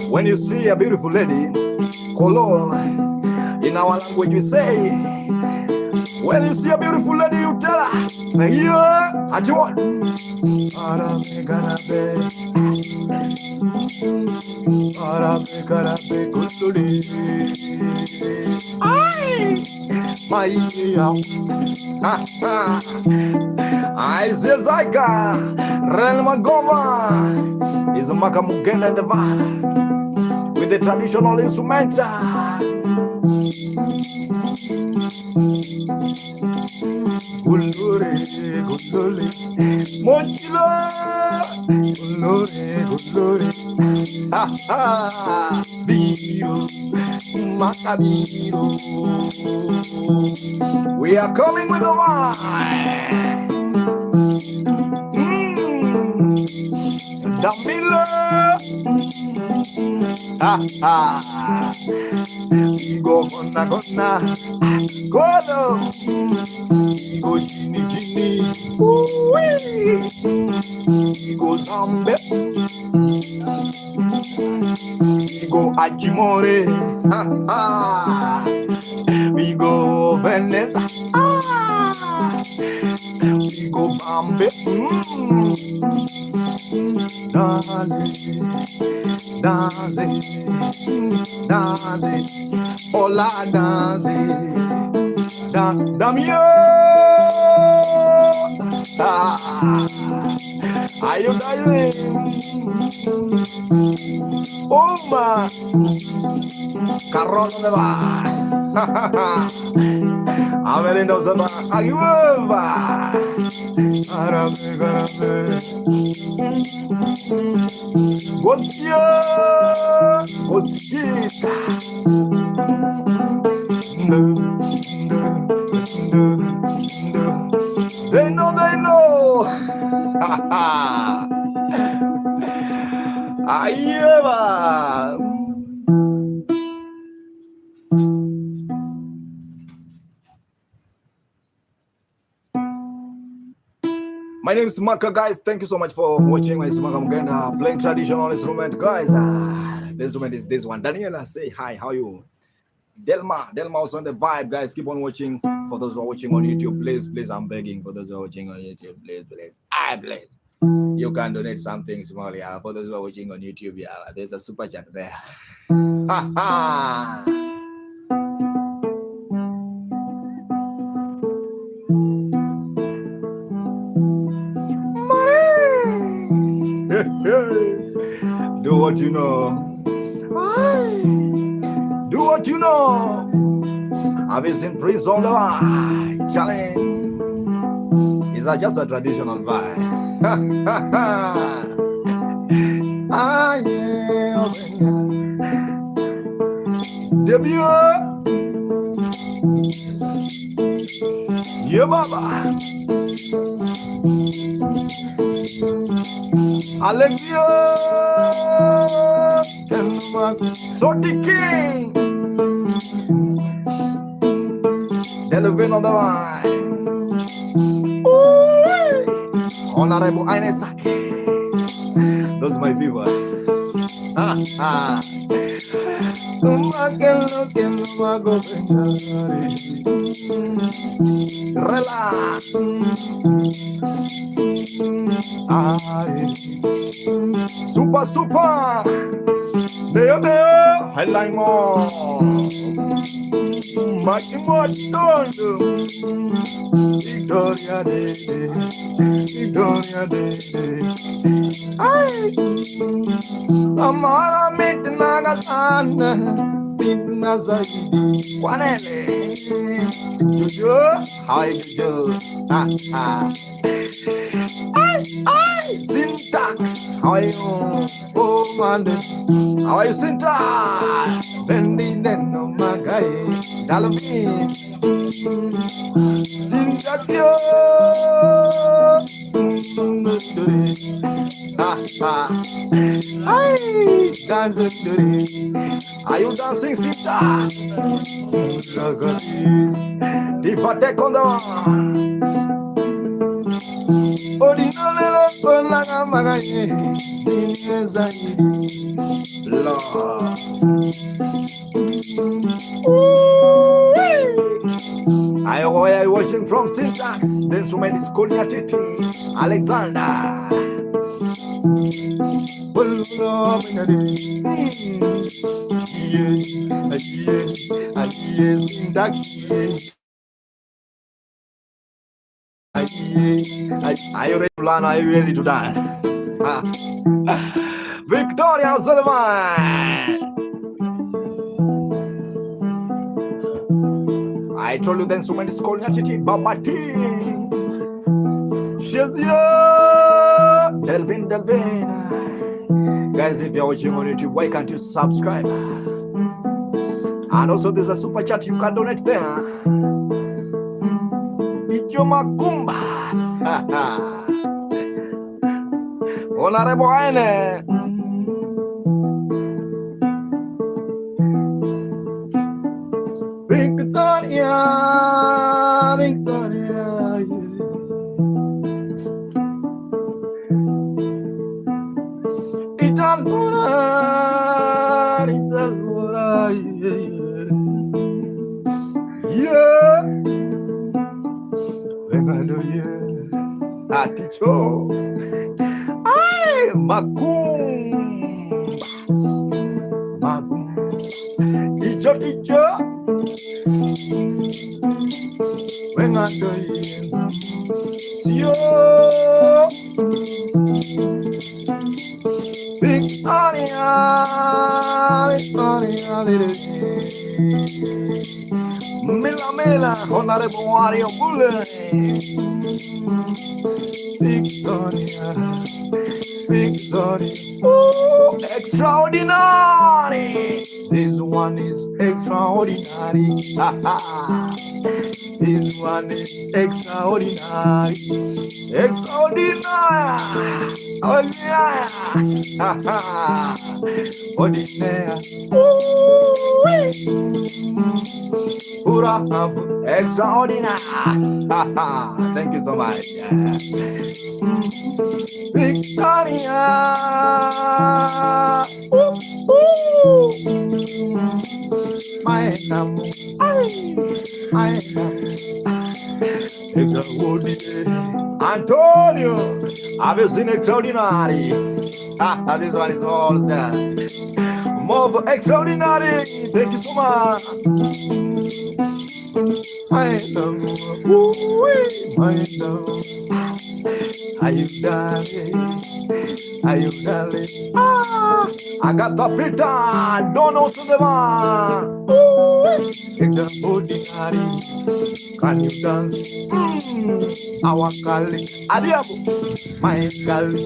When you see a beautiful lady, color, in our language we say, when you see a beautiful lady, you tell her, yeah, at what? I say Zaka, Ren Magoma is a Makamugenda in the vibe with the traditional instruments. Gulure, gulure, Mochila, gulure, gulure, ha ha, biro, makabiro. We are coming with the vibe. Damila, ha ha. Go gonna, go. Go chini, go zambe, go ajimore, ha ha. We go Veneza, we go Bambe, dance, hola dance, damio, are you dying? Oh my, Carol de va. Amelino Zaba, Aguva, Arabe, what's They know. Ayeva. My name is Maka, guys. Thank you so much for watching my Maka playing traditional instrument, guys. The instrument is this one. Daniela, say hi. How are you? Delma was on the vibe, guys. Keep on watching. For those who are watching on YouTube, please, I'm begging. For those who are watching on YouTube, please, please. You can donate something small, yeah. For those who are watching on YouTube, yeah, there's a super chat there. Do what you know. Do what you know. Have you seen Prince on the line? Challenge. Is that just a traditional vibe? Ah, yeah. Debut. Yeah, Baba. Alexio. Sorty King. Delvin on the line. Honorable Ainesake. Those are my viewers. Relax. Super. Deo, headline more. Victoria Day. Amara mitnaga sana, mitna zaidi. Wanele, Jojo, hi Jojo. How are you? Oh, man. How are you, Sinta? Bendi no magai. Dalami. Sinta kyo. Dancing. Are you dancing, Sinta? If I take on the one. Ordinary con la gamba I am watching from Syntax. Then so many school nyatiti Alexander. Syntax. Are you ready to learn? Are you ready to dance? Victoria Sullivan. I told you then so many school nyatiti babati. She's here. Delvin. Guys, if you're watching on YouTube, why can't you subscribe? And also there's a super chat you can donate there. Ijo Makumba. Honorable Aine. Victoria, yeah. Italbura, yeah. Venga, yeah. Aticho. Ay, Makum. Icho. Venga, yeah. Sio. Victoria, Mela, Honorable Warrior Bullet. Victoria, oh, extraordinary. This one is extraordinary. This one is extraordinary. Extraordinary. Oh yeah. Ordinary. Pura extraordinary. Thank you so much. Victoria. My name. Extraordinary. Antonio, have you seen extraordinary? This one is more extraordinary. Thank you so much. My love. Are you darling? I got the Peter. Don't know the man. Extraordinary. Can you dance? Our Kali. Adiabu. My Kali.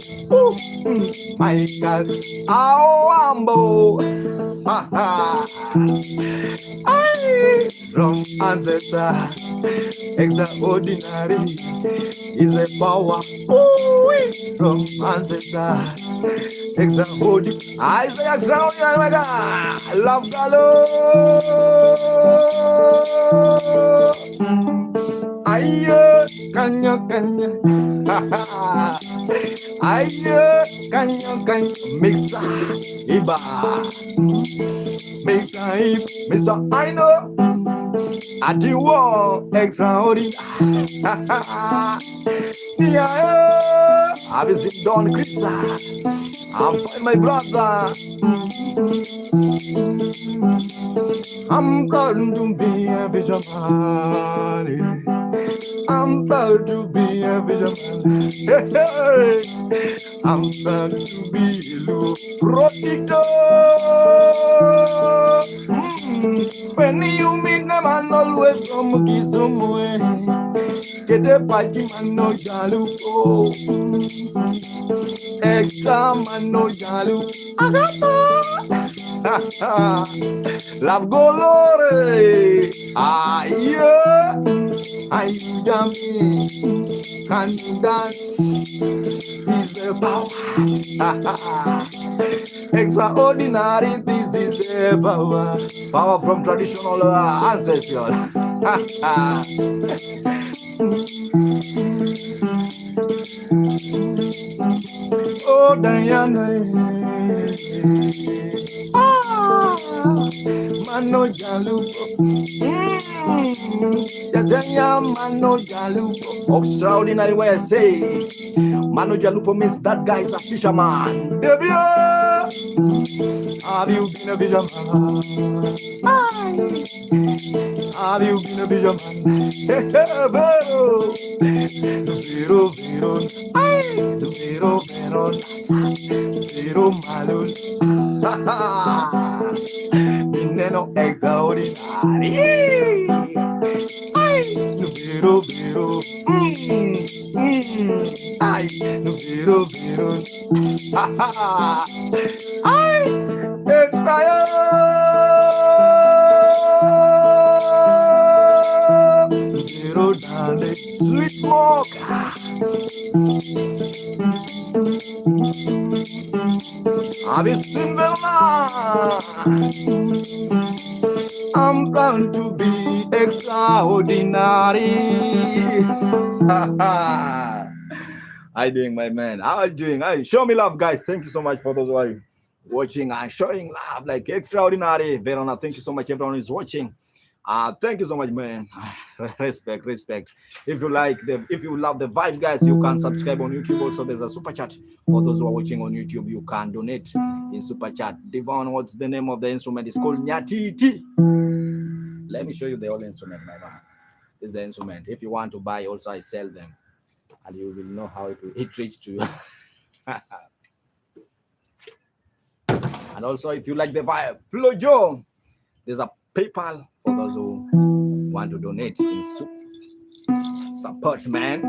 My Kali. Awambo. From ancestor. Extraordinary is a power. From ancestor. Extraordinary. I say extraordinary, my God. Love Galo. Aye, kanya. Aye, kanya. Mixa, Iba. Mixa, I know. I do want extraordinary. Yeah, I visit Don Krisa. I'm fine, my brother. I'm proud to be a fisherman. I'm proud to be a fisherman. Hey. I'm proud to be a little protito. When you meet them, I'm always from Kisumu. Kete Paji Mano Jalupo. Extra Mano Jalu. Love Golore. Ah, yeah. Are you yummy? Can you dance? Is the power. Extraordinary, this is the power. Power from traditional ancestral. Oh, Diana. Mano Jalupo. Mano Jalupo. Extraordinary way I say. Mano Jalupo means that guy is a fisherman. Devia! Have you been a fisherman? Have you been a fisherman? Vero, vero, vero, vero, vero, malun. Neno extraordinary. Vero, vero. Ay, vero, vero. Ay, extra. Vero, dale, sweet mocha. Have you seen Verona? I'm proud to be extraordinary. How you doing, my man? How are you doing? Hey, show me love, guys. Thank you so much for those who are watching and showing love like extraordinary. Verona, thank you so much. Everyone is watching. Thank you so much, man. Respect. If you love the vibe, guys, you can subscribe on YouTube. Also, there's a super chat for those who are watching on YouTube. You can donate in super chat. Devon, what's the name of the instrument? It's called nyatiti. Let me show you the whole instrument, my man. This is the instrument. If you want to buy, also I sell them, and you will know how it reaches to you. And also, if you like the vibe, Flojo, there's a PayPal for those who want to donate in support, man.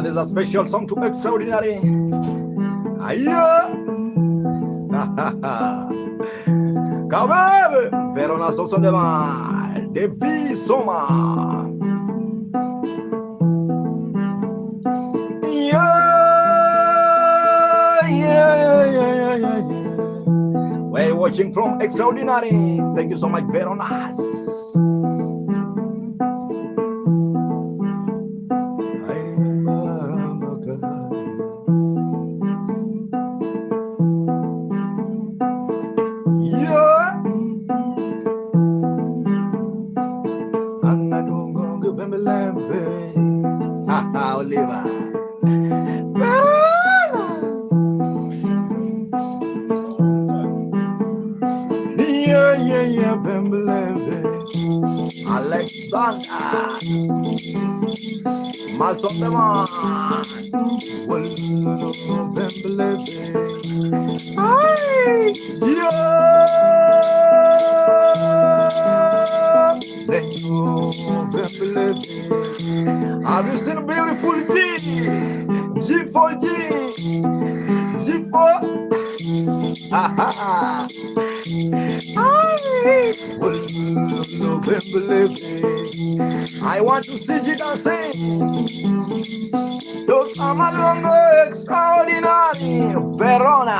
There's a special song to Extraordinary. Aya! Kabebe! Verona Sosondema! Devi Soma! We're watching from Extraordinary. Thank you so much, Veronas. I remember God. Yeah. Anna don't go give him a lamp. Oliver. Yeah, Bemblebe, Alexander, Malson the man, Bemblebe, Bemblebe. Have you seen a beautiful G? G for G, G for. I want to see you dancing. Those are my longo extraordinary Verona.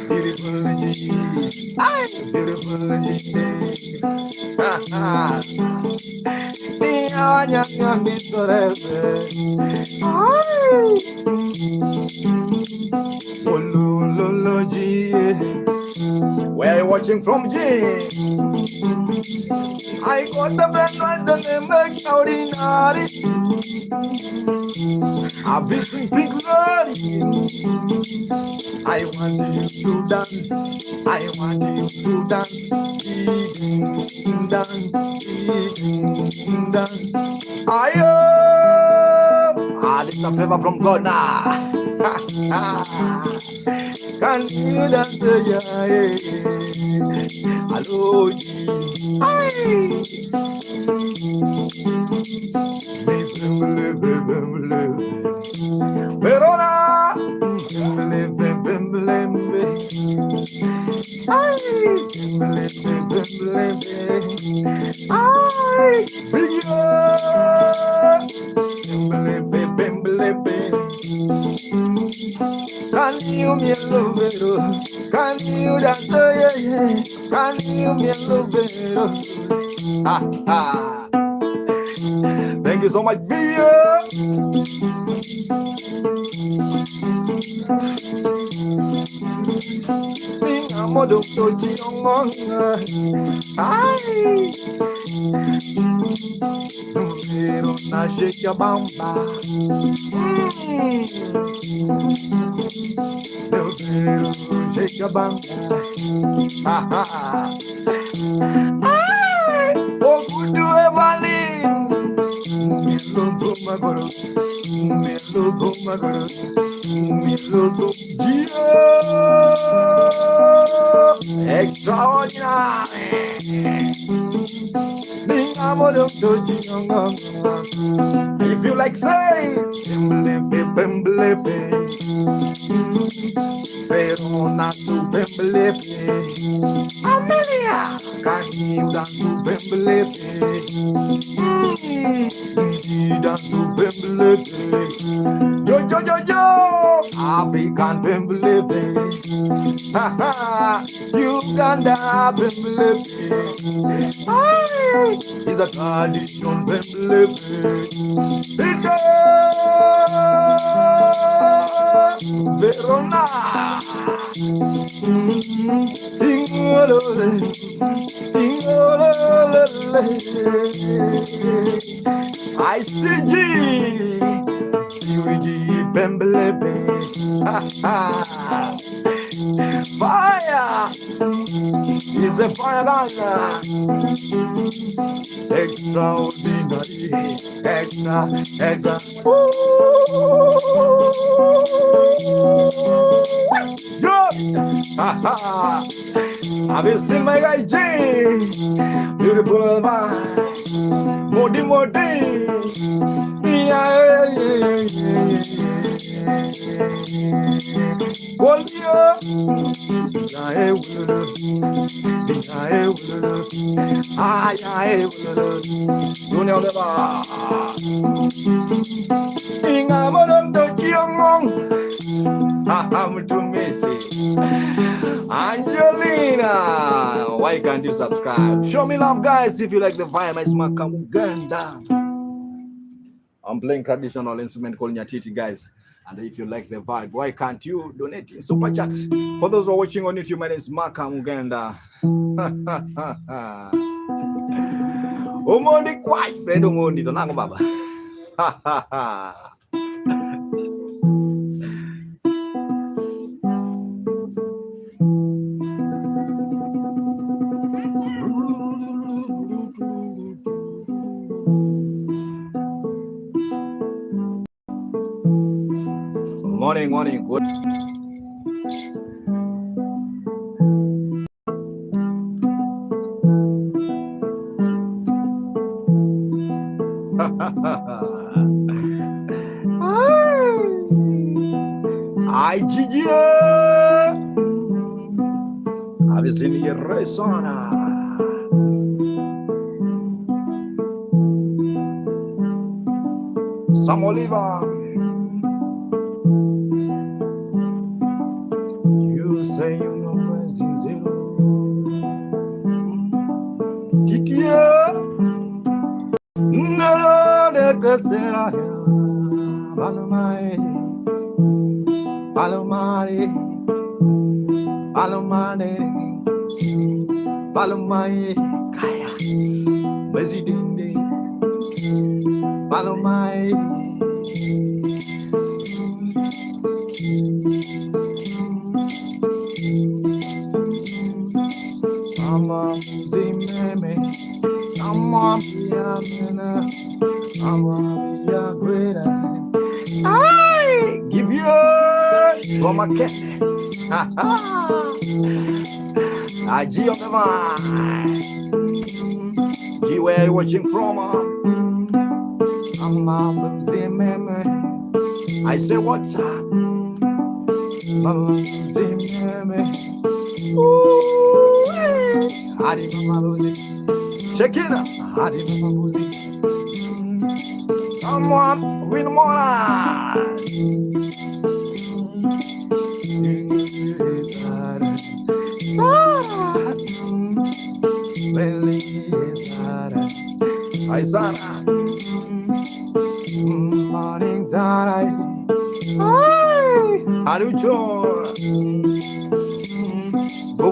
Beautiful Where are you watching from, G? I got the brand right and they make extraordinary. I've been pink lady. I want you to dance. I want you to dance. Dance. I This is a favor from God now. Can you dance? Yeah. Hello. Verona. Can you me love it? Can you dance? Yeah. Can you me love it? Thank you so much, Via. Modo toji ongonga ai numero na shake your bamba numero shake your bamba ai o kudu evalin melo gomagoro extraordinary. If you like say Verona to Bembelepe Amelia can you dance to Bembelepe dance to Bembelepe Jojo African Bembelepe Uganda Bembelepe is a tradition Bembelepe Verona I see G Bembelepe fire is a fire gun extraordinary extra have you seen my guy J? Beautiful Modi Angelina, why can't you subscribe? Show me love, guys, if you like the vibe. I smack Uganda. I'm playing traditional instrument called nyatiti, guys. And if you like the vibe, why can't you donate in super chat? For those who are watching on YouTube, my name is Maka Muganda. Omondi quite friend Omondi, don't know baba. Morning, good. Ai, Gigi! Avessi in resona. Samoliva. Say you know present zero. Titia. No, de crescera. Palomare. Kaya. Presidente. Palomare. Mama, Zimeme, Mama, Yamina, Mama, Yagreda, Makete. G on the mind. G, where are you watching from? I'm losing memory. I say what's up? I'm losing memory. Hadi mama losing. Check it out. Hadi mama losing. Come on, Queen Mona. Hi Sana, morning Sana. Hi, Harucho. Go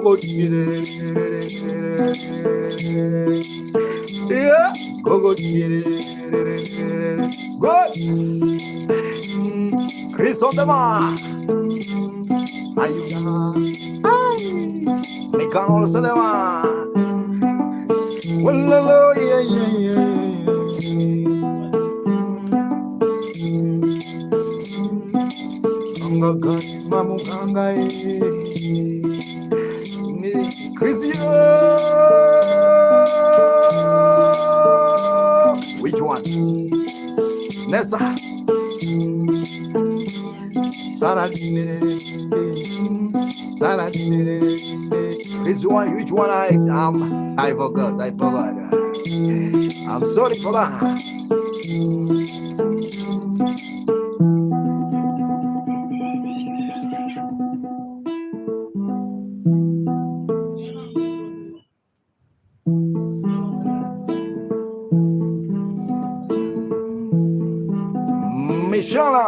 yeah, go good. Chris on the mark. Ayuda. Nikano Salema. Wallo, yeah. Mamukanga, Chris, which one? Nessa. This one, which one I forgot. I'm sorry for that. Mishala.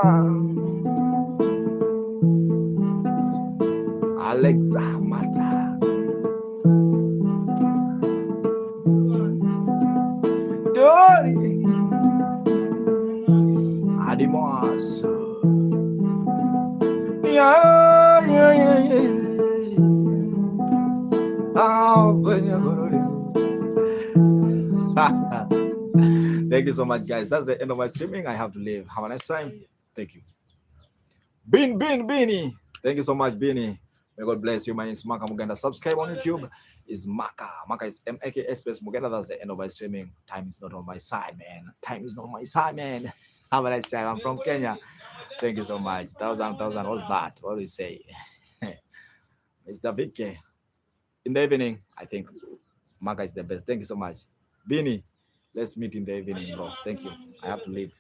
Alexa Master. Dirty. Adimos. Yeah. Thank you so much, guys. That's the end of my streaming. I have to leave. Have a nice time. Thank you. Beanie. Thank you so much, Beanie. May God bless you. My name is Maka Muganda. Subscribe on YouTube. Is Maka. Maka is M-A-K-A space Muganda. That's the end of my streaming. Time is not on my side, man. Have a nice time. I'm from Kenya. Thank you so much. Thousand. What's that? What do you say? Mr. Vicky. In the evening, I think Maka is the best. Thank you so much. Beanie, let's meet in the evening, bro. Thank you. I have to leave.